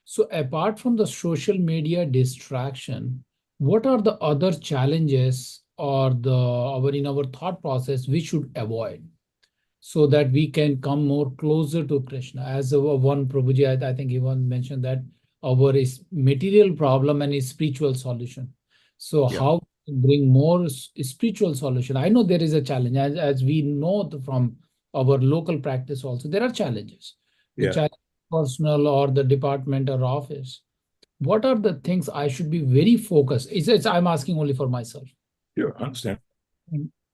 So apart from the social media distraction, what are the other challenges or in our thought process we should avoid so that we can come more closer to Krishna? As one Prabhuji, I think he once mentioned that our is material problem and is spiritual solution. So how bring more spiritual solution? I know there is a challenge, as we know from our local practice also, there are challenges. The challenge personal or the department or office. What are the things I should be very focused? I'm asking only for myself. Sure, I understand.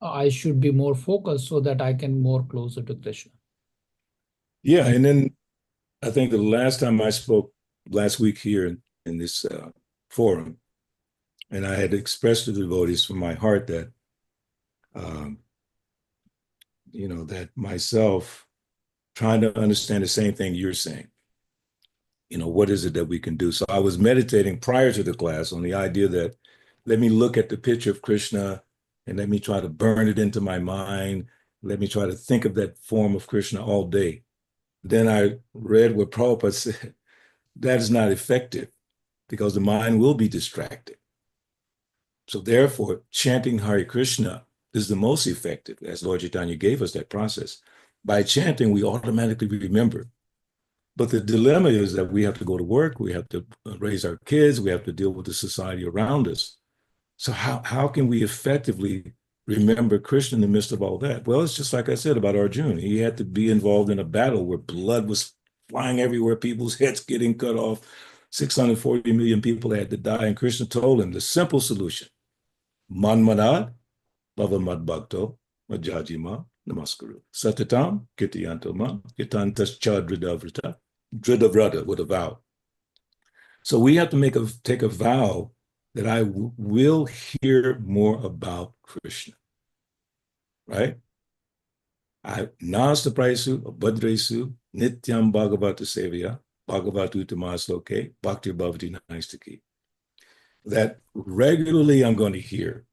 I should be more focused so that I can more closer to Krishna. Yeah, and then I think the last time I spoke last week here in this forum, and I had expressed to the devotees from my heart that, that myself trying to understand the same thing you're saying. What is it that we can do? So I was meditating prior to the class on the idea that let me look at the picture of Krishna and let me try to burn it into my mind. Let me try to think of that form of Krishna all day. Then I read what Prabhupada said. that is not effective because the mind will be distracted. So therefore, chanting Hare Krishna is the most effective, as Lord Chaitanya gave us that process. By chanting, we automatically remember. But the dilemma is that we have to go to work, we have to raise our kids, we have to deal with the society around us. So how can we effectively remember Krishna in the midst of all that? Well, it's just like I said about Arjuna. He had to be involved in a battle where blood was flying everywhere, people's heads getting cut off, 640 million people had to die. And Krishna told him the simple solution, Manmanad, Bhava Madbhakto, Majajima, Namaskaru. Satatam, Kitiyanto Ma, Kitantas Chadridavrita, Dridavrata with a vow. So we have to take a vow that I will hear more about Krishna, right? I Nastapraisu, Bhadresu, Nityam Bhagavata Sevaya, Bhagavatu Tamasloke, Bhakti Bhavati Naistaki. That regularly I'm going to hear.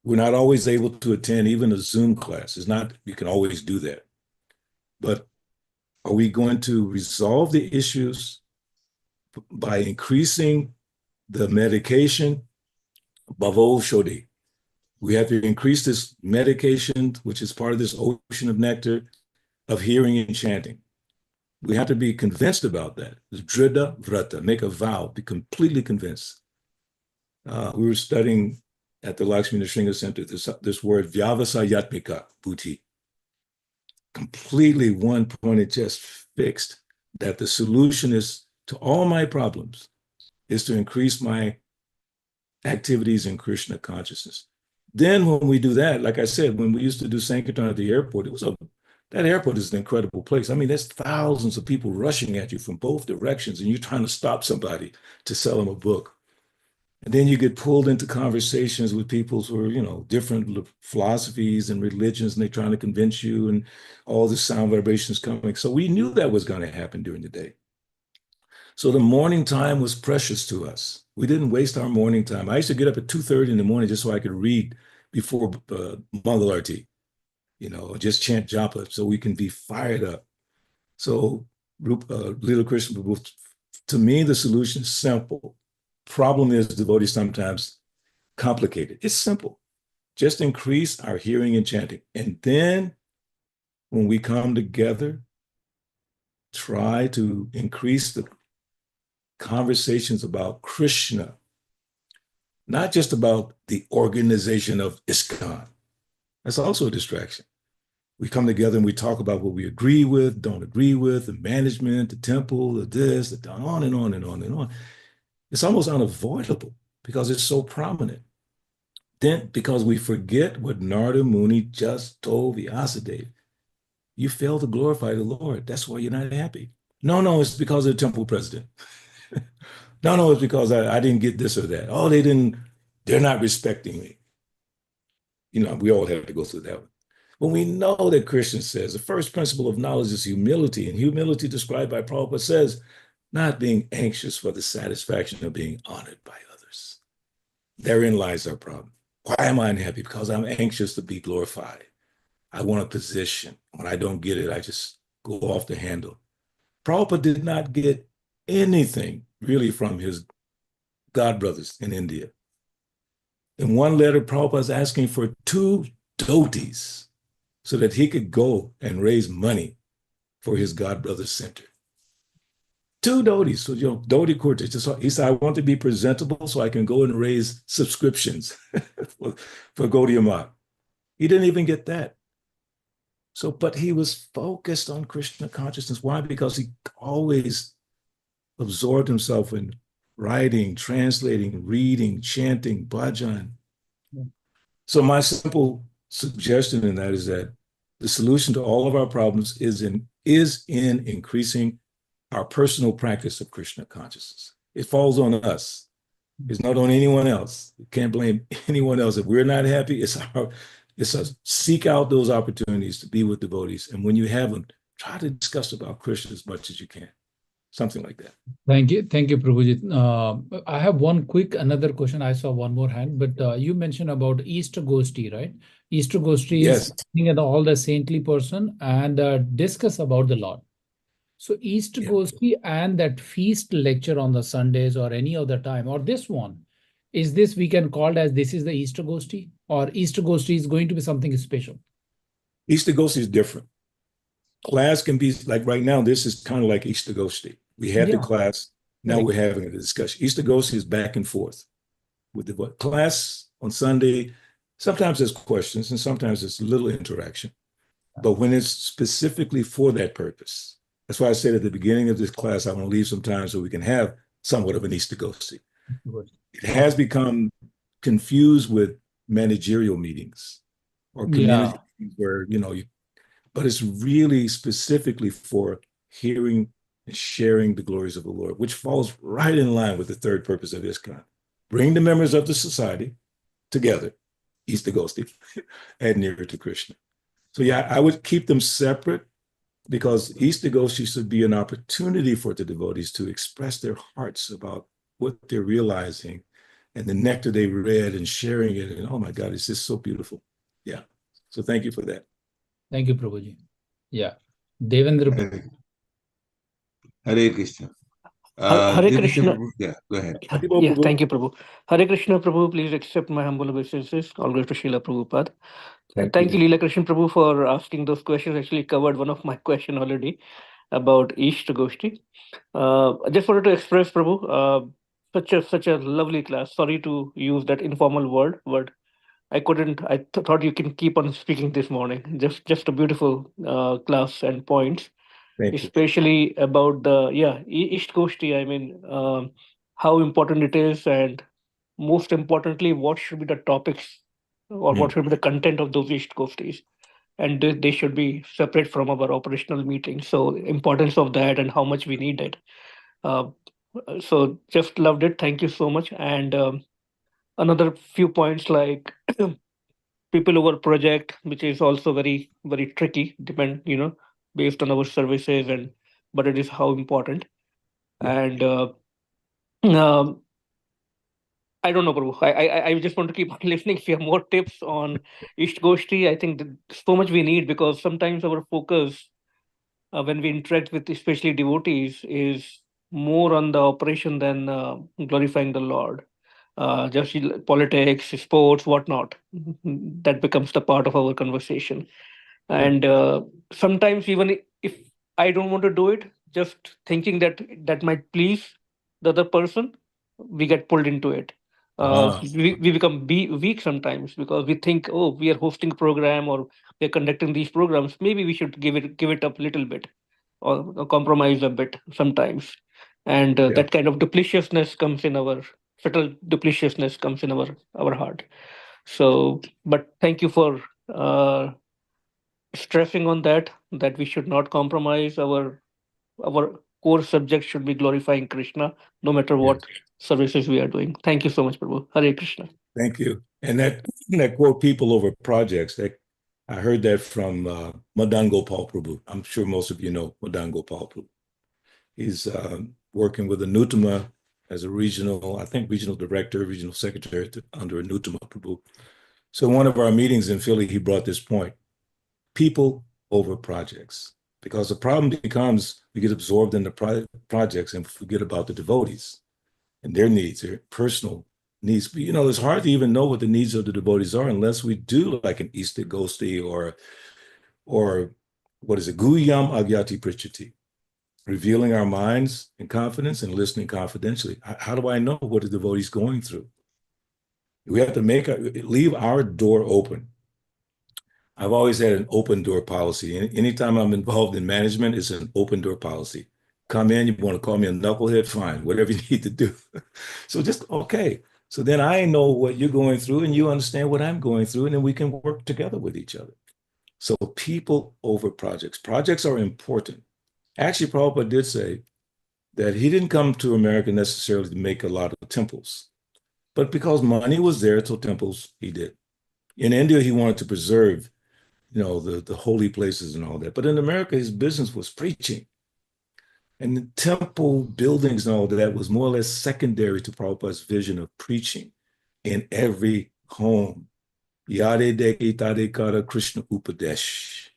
We're not always able to attend even a Zoom class. It's not, you can always do that. But are we going to resolve the issues by increasing the medication? Bhavo Shodi. We have to increase this medication, which is part of this ocean of nectar of hearing and chanting. We have to be convinced about that. It's Drida Vrata, make a vow, be completely convinced. We were studying at the Lakshmi Nrsimha Center this word Vyavasayatmika Bhuti. Completely one pointed, just fixed, that the solution is to all my problems is to increase my activities in Krishna consciousness. Then when we do that, like I said, when we used to do Sankirtan at the airport, that airport is an incredible place. I mean, there's thousands of people rushing at you from both directions, and you're trying to stop somebody to sell them a book. And then you get pulled into conversations with people who are, different philosophies and religions, and they're trying to convince you, and all this sound vibrations coming. So we knew that was going to happen during the day. So the morning time was precious to us. We didn't waste our morning time. I used to get up at 2:30 in the morning just so I could read before Mangal Arti, just chant japa so we can be fired up. So Leela Krishna, to me, the solution is simple. Problem is devotees sometimes complicated. It's simple. Just increase our hearing and chanting. And then when we come together, try to increase the conversations about Krishna, not just about the organization of ISKCON. That's also a distraction. We come together and we talk about what we agree with, don't agree with, the management, the temple, the this, the on and on and on and on. It's almost unavoidable because it's so prominent. Then, because we forget what Narada Muni just told Vyasadeva, you fail to glorify the Lord. That's why you're not happy. No, it's because of the temple president. No, it's because I didn't get this or that. Oh, they're not respecting me. We all have to go through that one. When we know that Krishna says the first principle of knowledge is humility, and humility described by Prabhupada says, not being anxious for the satisfaction of being honored by others. Therein lies our problem. Why am I unhappy? Because I'm anxious to be glorified. I want a position. When I don't get it, I just go off the handle. Prabhupada did not get anything really from his godbrothers in India. In one letter, Prabhupada is asking for 2 dhotis so that he could go and raise money for his godbrother's center. 2 dhotis, so dhoti kurta. He said, I want to be presentable so I can go and raise subscriptions for Gaudiya Math. He didn't even get that. But he was focused on Krishna consciousness. Why? Because he always absorbed himself in writing, translating, reading, chanting, bhajan. So my simple suggestion in that is that the solution to all of our problems is in increasing our personal practice of Krishna consciousness. It falls on us. It's not on anyone else. You can't blame anyone else. If we're not happy, it's seek out those opportunities to be with devotees. And when you have them, try to discuss about Krishna as much as you can. Something like that. Thank you, Prabhuji. I have another question. I saw one more hand, but you mentioned about Easter Goshti, right? Easter Goshti Yes. is looking at all the saintly person and discuss about the Lord. So East Yeah. Gosti and that feast lecture on the Sundays or any other time, or this one, is this we can call as this is the Easter Gosti, or Easter Gosti is going to be something special? Easter Gosti is different. Class can be like right now, this is kind of like Easter Gosti. We had the Yeah. class, now Correct. we're having a discussion. Easter Gosti is back and forth. With the class on Sunday, sometimes there's questions and sometimes there's a little interaction. But when it's specifically for that purpose, that's why I said at the beginning of this class, I want to leave some time so we can have somewhat of an Easter Gosti. It has become confused with managerial meetings or community Yeah. meetings where, but it's really specifically for hearing and sharing the glories of the Lord, which falls right in line with the third purpose of ISKCON. Bring the members of the society together, Easter Gosti, and nearer to Krishna. So yeah, I would keep them separate because Easter Gosti should be an opportunity for the devotees to express their hearts about what they're realizing and the nectar they read and sharing it. And oh my God, it's just so beautiful. Yeah. So thank you for that. Thank you, Prabhuji. Yeah. Devendra. Hare Krishna. Hare Krishna. Yeah, go ahead. Yeah, thank you, Prabhu. Hare Krishna, Prabhu. Please accept my humble obeisances. All glory to Srila Prabhupada. Thank you, Leela Krishna Prabhu, for asking those questions. Actually, covered one of my question already about East Goshti. I just wanted to express, Prabhu, such a lovely class. Sorry to use that informal word. I couldn't. Thought you can keep on speaking this morning. Just a beautiful class and points, Thank you. especially about the East Goshti. I mean, how important it is, and most importantly, what should be the topics or what should be the content of those East Goshtis, and they should be separate from our operational meetings. So importance of that and how much we need it. Uh, so just loved it. Thank you so much. And another few points like people over project, which is also very very tricky. Depend based on our services and but it is how important. Yeah. And um, I don't know, Prabhu. I just want to keep on listening. If you have more tips on East Goshti, I think that so much we need because sometimes our focus when we interact with especially devotees is more on the operation than glorifying the Lord. Just politics, sports, whatnot. That becomes the part of our conversation. And sometimes even if I don't want to do it, just thinking that that might please the other person, we get pulled into it. We become weak sometimes because we think, oh, we are hosting a program or we're conducting these programs, maybe we should give it up a little bit or compromise a bit sometimes. And that kind of dupliciousness comes in our subtle dupliciousness comes in our heart. So but thank you for uh, stressing on that we should not compromise our core subject should be glorifying Krishna no matter what services we are doing. Thank you so much, Prabhu. Hare Krishna. Thank you. And that quote, people over projects, that I heard that from Madan Gopal Prabhu. I'm sure most of you know Madan Gopal Prabhu. He's working with Anutama as a regional director, regional secretary under Anutama Prabhu. So one of our meetings in Philly, he brought this point, people over projects, because the problem becomes we get absorbed in the projects and forget about the devotees and their needs, their personal needs. But, it's hard to even know what the needs of the devotees are unless we do like an Easter Gosti or what is it, Guyam Agyati Prichati, revealing our minds in confidence and listening confidentially. How do I know what the devotee is going through? We have to leave our door open. I've always had an open door policy. Anytime I'm involved in management, it's an open door policy. Come in, you want to call me a knucklehead, fine, whatever you need to do. So just, okay. So then I know what you're going through and you understand what I'm going through, and then we can work together with each other. So people over projects. Projects are important. Actually, Prabhupada did say that he didn't come to America necessarily to make a lot of temples, but because money was there till temples, he did. In India, he wanted to preserve, the holy places and all that. But in America, his business was preaching. And the temple buildings and all that was more or less secondary to Prabhupada's vision of preaching in every home. Yade deke tade kara Krishna Upadesh.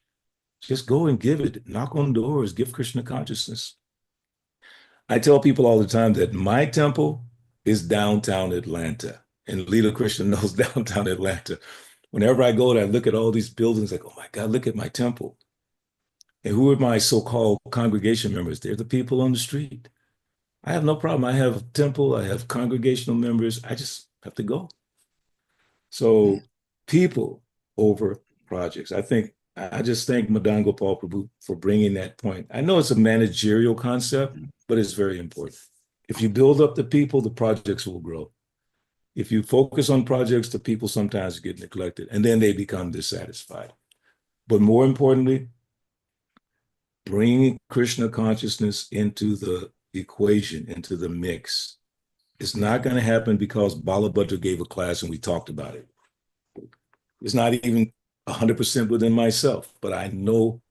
Just go and give it. Knock on doors. Give Krishna consciousness. I tell people all the time that my temple is downtown Atlanta, and Leela Krishna knows downtown Atlanta. Whenever I go there, I look at all these buildings like, oh my God, look at my temple. And who are my so-called congregation members? They're the people on the street. I have no problem. I have a temple. I have congregational members. I just have to go. So people over projects. I just thank Madan Gopal Prabhu for bringing that point. I know it's a managerial concept, but it's very important. If you build up the people, the projects will grow. If you focus on projects, the people sometimes get neglected and then they become dissatisfied. But more importantly, bringing Krishna consciousness into the equation, into the mix. It's not going to happen because Balabhadra gave a class and we talked about it. It's not even 100% within myself, but I know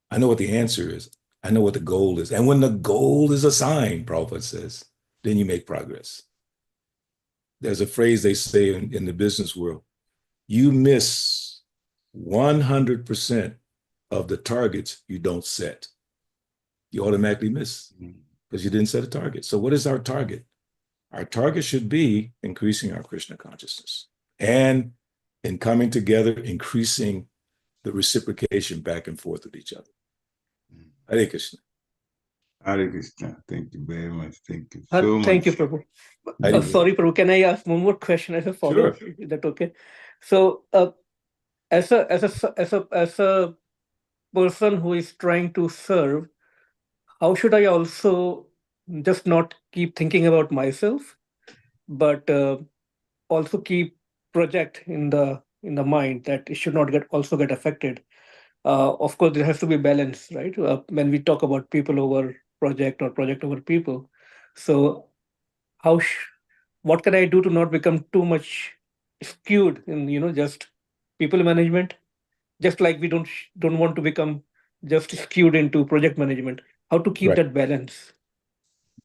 what the answer is. I know what the goal is. And when the goal is assigned, Prabhupada says, then you make progress. There's a phrase they say in the business world, you miss 100% of the targets you don't set. You automatically miss because you didn't set a target. So what is our target? Our target should be increasing our Krishna consciousness and in coming together, increasing the reciprocation back and forth with each other. Hare Krishna. Hare Krishna. Thank you very much. Thank you so much. Thank you, Prabhu. Sorry, Prabhu, can I ask one more question as a follow-up? Sure. Is that okay? So, as a person who is trying to serve, how should I also just not keep thinking about myself, but also keep project in the mind that it should not get affected? Of course, there has to be balance, right? When we talk about people over project or project over people, so what can I do to not become too much skewed in just people management? Just like we don't want to become just skewed into project management. How to keep that balance?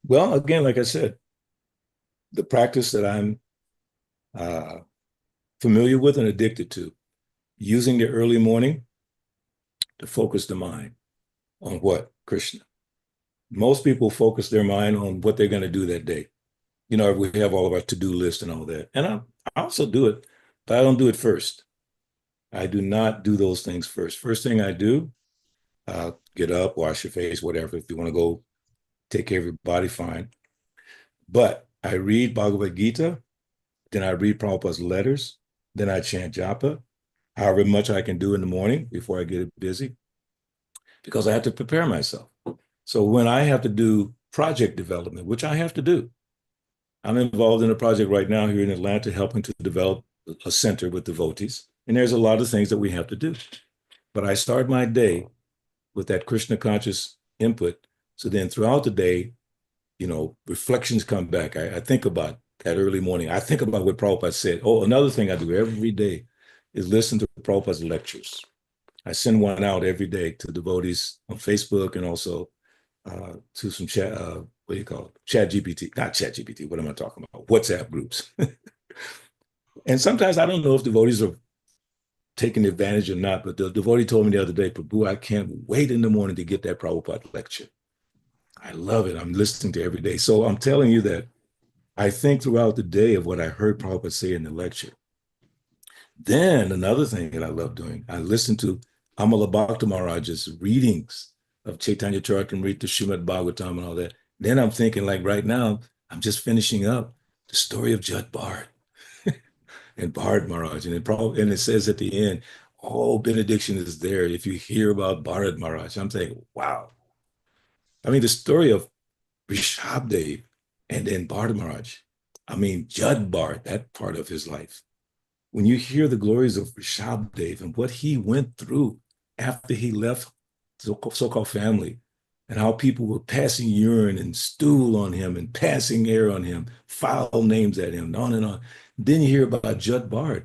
Well, again, like I said, the practice that I'm familiar with and addicted to, using the early morning to focus the mind on what? Krishna. Most people focus their mind on what they're going to do that day. We have all of our to-do list and all that. And I also do it, but I don't do it first. I do not do those things first. First thing I do, get up, wash your face, whatever. If you want to go take care of your body, fine. But I read Bhagavad Gita, then I read Prabhupada's letters, then I chant japa, however much I can do in the morning before I get busy, because I have to prepare myself. So when I have to do project development, which I have to do, I'm involved in a project right now here in Atlanta, helping to develop a center with devotees. And there's a lot of things that we have to do. But I start my day with that Krishna conscious input. So then throughout the day, reflections come back. I think about that early morning. I think about what Prabhupada said. Oh, another thing I do every day is listen to Prabhupada's lectures. I send one out every day to devotees on Facebook and also to some chat, what do you call it? Chat GPT, not Chat GPT. What am I talking about? WhatsApp groups. And sometimes I don't know if devotees are taking advantage or not, but the devotee told me the other day, Prabhu, I can't wait in the morning to get that Prabhupada lecture. I love it. I'm listening to every day. So I'm telling you that I think throughout the day of what I heard Prabhupada say in the lecture. Then another thing that I love doing, I listen to Amala Bhakta Maharaj's readings of Chaitanya Charitamrita, Srimad Bhagavatam and all that. Then I'm thinking, like right now, I'm just finishing up the story of Jat Bharat and Bharat Maharaj. And it says at the end, benediction is there if you hear about Bharat Maharaj. I'm saying, wow. I mean, the story of Rishabdev and then Bharat Maharaj. I mean, Jat Bharat, that part of his life. When you hear the glories of Rishabdev and what he went through after he left so-called family, and how people were passing urine and stool on him and passing air on him, foul names at him, and on and on. Then you hear about Jat Bharat,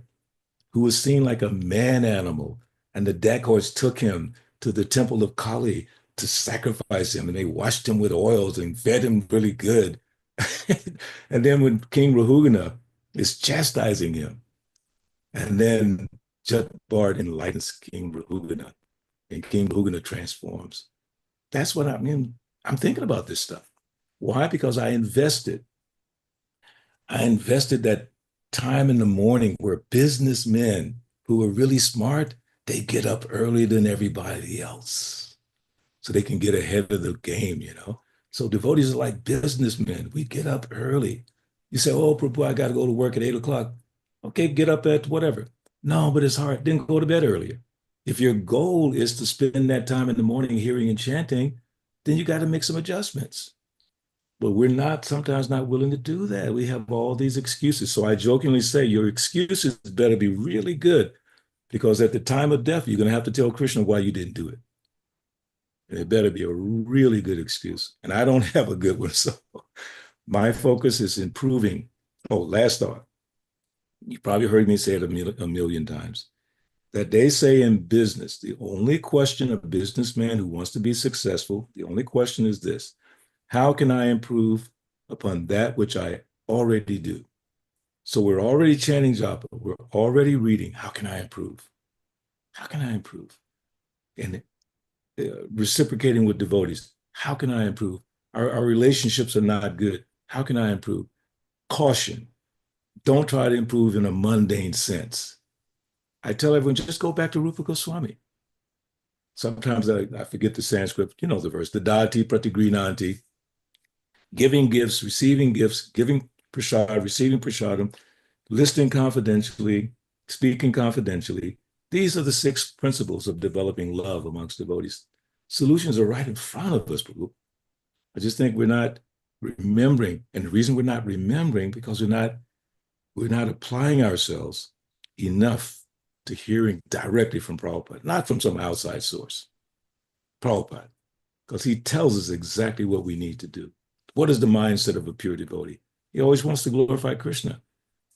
who was seen like a man animal, and the dacoits took him to the temple of Kali to sacrifice him, and they washed him with oils and fed him really good. And then when King Rahugana is chastising him, and then Jat Bharat enlightens King Rahugana and King Bugana transforms. That's what I mean. I'm thinking about this stuff. Why? Because I invested that time in the morning where businessmen who are really smart, they get up earlier than everybody else so they can get ahead of the game, you know? So devotees are like businessmen. We get up early. You say, oh, Prabhu, I got to go to work at 8 o'clock. Okay, get up at whatever. No, but it's hard. Then go to bed earlier. If your goal is to spend that time in the morning hearing and chanting, then you got to make some adjustments. But we're sometimes not willing to do that. We have all these excuses. So I jokingly say your excuses better be really good, because at the time of death, you're going to have to tell Krishna why you didn't do it. And it better be a really good excuse. And I don't have a good one. So my focus is improving. Oh, last thought. You probably heard me say it a million times, that they say in business, the only question a businessman who wants to be successful, the only question is this: how can I improve upon that which I already do? So we're already chanting japa, we're already reading. How can I improve? How can I improve? And reciprocating with devotees. How can I improve? Our relationships are not good. How can I improve? Caution. Don't try to improve in a mundane sense. I tell everyone, just go back to Rupa Goswami. Sometimes I forget the Sanskrit, you know the verse, the dati pratigrinanti, giving gifts, giving prasad, receiving prasadam, listening confidentially, speaking confidentially. These are the 6 principles of developing love amongst devotees. Solutions are right in front of us, Prabhu. I just think we're not remembering. And the reason we're not remembering, because we're not applying ourselves enough to hearing directly from Prabhupada, not from some outside source. Prabhupada, because he tells us exactly what we need to do. What is the mindset of a pure devotee? He always wants to glorify Krishna,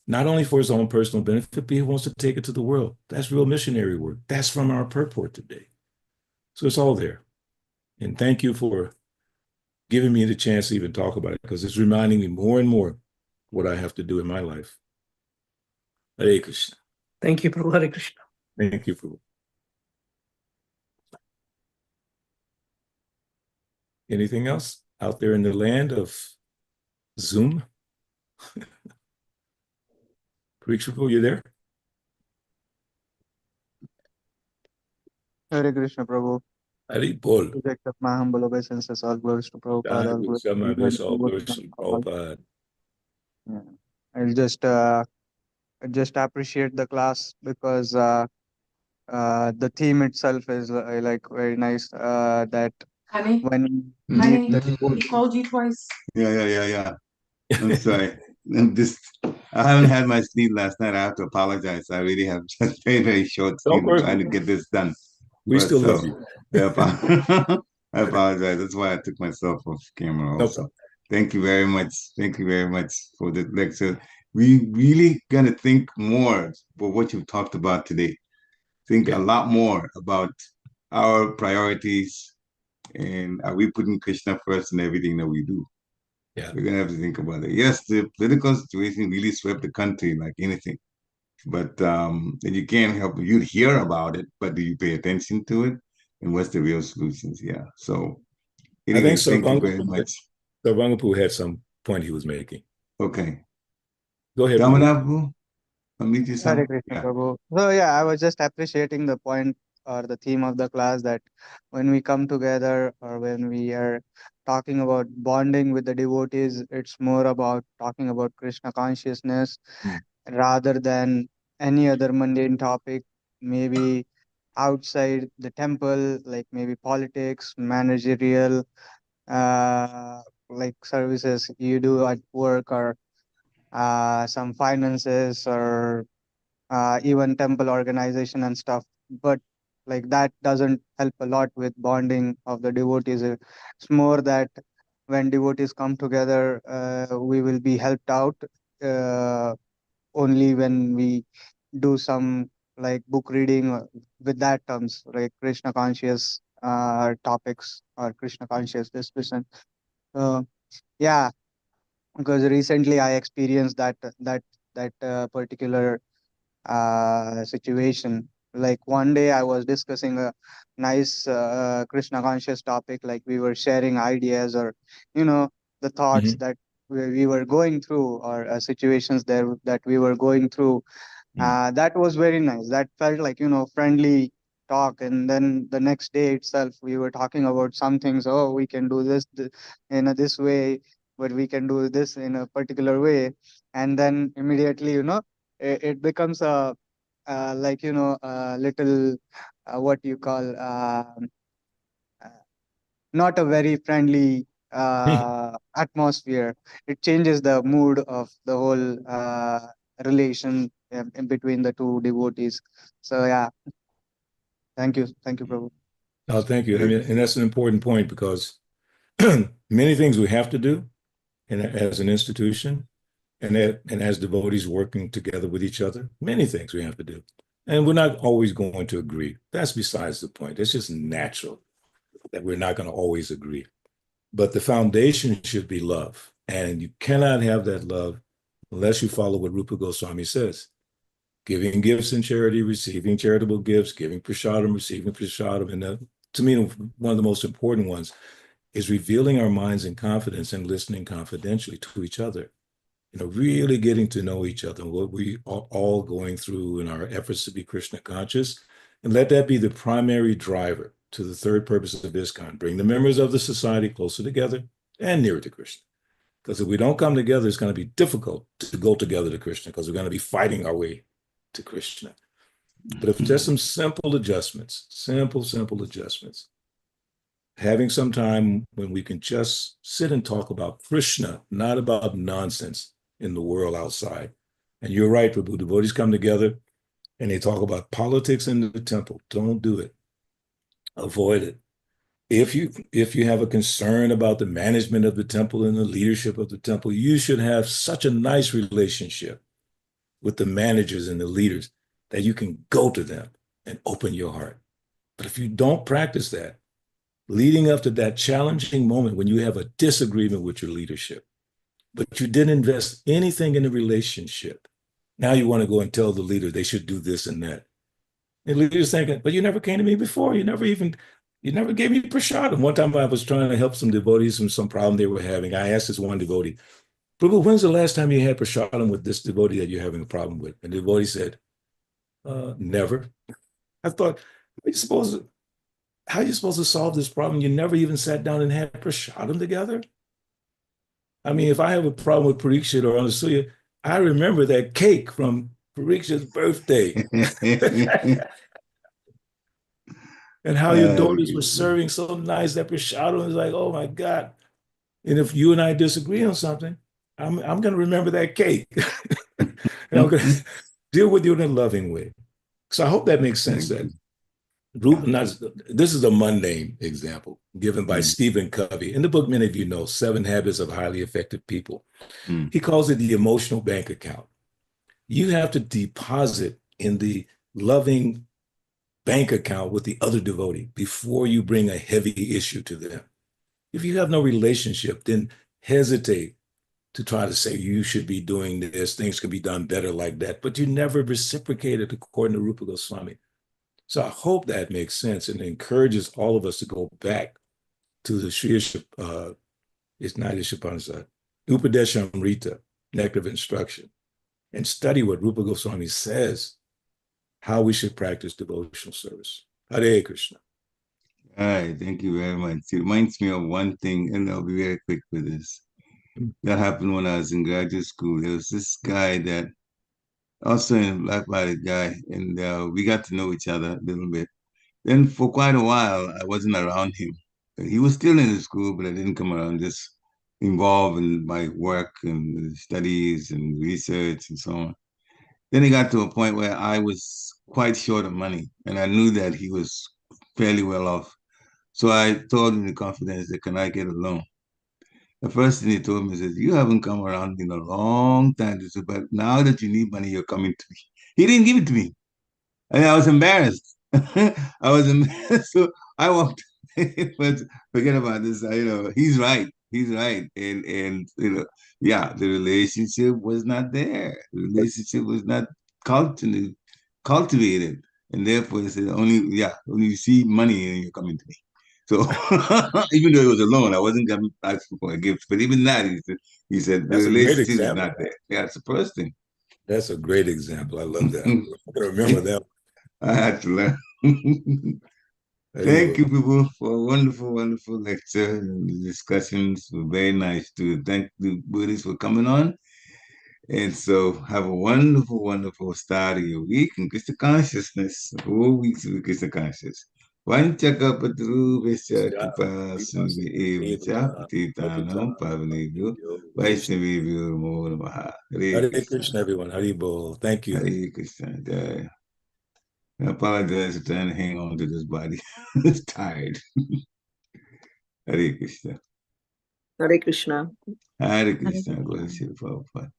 not only for his own personal benefit, but he wants to take it to the world. That's real missionary work. That's from our purport today. So it's all there. And thank you for giving me the chance to even talk about it, because it's reminding me more and more what I have to do in my life. Hare Krishna. Thank you, Prabhu. Hare Krishna. Thank you for. Anything else out there in the land of Zoom? Pariksha, you there? Hare Krishna, Prabhu. Hari Bol. Please accept my humble obeisances. All glories to Prabhupada. All glories to All glories to Prabhupada. Prabhupada. Yeah. I'll just appreciate the class because the theme itself is like very nice. That Honey, when we honey, meet the he devotees, called you twice. Yeah. I'm sorry. I haven't had my sleep last night. I have to apologize. I really have just very, very short sleep. Don't I'm worry. trying to get this done. We But still so love you. I apologize. That's why I took myself off camera No also. Thank you very much. Thank you very much for the lecture. We really gonna think more about what you've talked about today. Think a lot more about our priorities and are we putting Krishna first in everything that we do. Yeah. We're gonna have to think about it. Yes, the political situation really swept the country like anything. But you can't help you hear about it, but do you pay attention to it? And what's the real solutions? Yeah. So anyway, I think thank you very much. Sarvangapu had some point he was making. Okay. Go ahead. Damanapu, unmute yourself. Hare Krishna, Prabhu. So yeah, I was just appreciating the point or the theme of the class, that when we come together or when we are talking about bonding with the devotees, it's more about talking about Krishna consciousness rather than any other mundane topic, maybe outside the temple, like maybe politics, managerial, like services you do at work, or some finances, or even temple organization and stuff. But like that doesn't help a lot with bonding of the devotees. It's more that when devotees come together, we will be helped out uh, only when we do some like book reading with that terms, like Krishna conscious topics or Krishna conscious discussion. Yeah, because recently I experienced that particular situation. Like one day I was discussing a nice Krishna conscious topic, like we were sharing ideas or, you know, the thoughts Mhm. that we were going through, or situations there that we were going through. That was very nice. That felt like, friendly talk. And then the next day itself, we were talking about some things. Oh, we can do this in this way, but we can do this in a particular way. And then immediately, it becomes like, a little, what you call, uh, not a very friendly atmosphere. It changes the mood of the whole relation in between the two devotees. So yeah, thank you, Prabhu. Oh, thank you. I mean, and that's an important point because many things we have to do as an institution and as devotees working together with each other, many things we have to do. And we're not always going to agree. That's besides the point. It's just natural that we're not going to always agree. But the foundation should be love. And you cannot have that love unless you follow what Rupa Goswami says. Giving gifts in charity, receiving charitable gifts, giving prasadam, receiving prasadam. And to me, one of the most important ones is revealing our minds in confidence and listening confidentially to each other. Really getting to know each other and what we are all going through in our efforts to be Krishna conscious. And let that be the primary driver to the third purpose of ISKCON, bring the members of the society closer together and nearer to Krishna. Because if we don't come together, it's going to be difficult to go together to Krishna because we're going to be fighting our way to Krishna. But if just some simple adjustments, simple adjustments, having some time when we can just sit and talk about Krishna, not about nonsense in the world outside. And you're right, Prabhu, devotees come together and they talk about politics in the temple. Don't do it. Avoid it. If you have a concern about the management of the temple and the leadership of the temple, you should have such a nice relationship with the managers and the leaders that you can go to them and open your heart. But if you don't practice that, leading up to that challenging moment when you have a disagreement with your leadership, but you didn't invest anything in the relationship, now you want to go and tell the leader they should do this and that. And the leader's thinking, but you never came to me before. You never gave me prasadam. One time I was trying to help some devotees from some problem they were having. I asked this one devotee, Prabhu, when's the last time you had prasadam with this devotee that you're having a problem with? And the devotee said, never. I thought, how are you supposed to solve this problem? You never even sat down and had prasadam together? I mean, if I have a problem with Parikshit or Anasuya, I remember that cake from Parikshit's birthday. And how your daughters were serving so nice that prasadam was like, oh my God. And if you and I disagree on something, I'm going to remember that cake. And I'm going to deal with you in a loving way. So I hope that makes sense. That this is a mundane example given by Stephen Covey. In the book, many of you know, 7 Habits of Highly Effective People. He calls it the emotional bank account. You have to deposit in the loving bank account with the other devotee before you bring a heavy issue to them. If you have no relationship, then hesitate to try to say you should be doing this, things can be done better like that, but you never reciprocated according to Rupa Goswami. So I hope that makes sense and encourages all of us to go back to the Sri it's not Ishapanasad, Upadeshamrita, Nectar of Instruction, and study what Rupa Goswami says, how we should practice devotional service. Hare Krishna. All right, thank you very much. It reminds me of one thing, and I'll be very quick with this. That happened when I was in graduate school. There was this guy that also a black-bodied guy, and we got to know each other a little bit. Then for quite a while, I wasn't around him. He was still in the school, but I didn't come around, just involved in my work and studies and research and so on. Then it got to a point where I was quite short of money, and I knew that he was fairly well off. So I told him in confidence that, can I get a loan? The first thing he told me is, you haven't come around in a long time. He said, but now that you need money, you're coming to me. He didn't give it to me. And I was embarrassed. I was embarrassed. So I walked, but forget about this. He's right. He's right. And yeah, the relationship was not there. The relationship was not cultivated. And therefore, he said, only you see money and you're coming to me. So even though it was a loan, I wasn't going to ask for a gift. But even that, he said the That's a great relationship is example. not there. Yeah, it's the first thing. That's a great example. I love that. I'm going to remember that. I had to learn. Thank you, people, for a wonderful, wonderful lecture. The discussions were very nice too. Thank the Buddhists for coming on. And so have a wonderful, wonderful start of your week in Krishna consciousness. 4 weeks of Krishna consciousness. Vanchakapatru Vesha Kripa Sindhi Evacha Patitanam Pavanebhyo Vaishnavebhyo Namo Namaha. Hare Krishna, everyone. Hare Bol. Thank you. Hare Krishna. Jai. I apologize for trying to hang on to this body. It's tired. Hare Krishna. Hare Krishna. Hare Krishna. Go ahead, Prabhupada.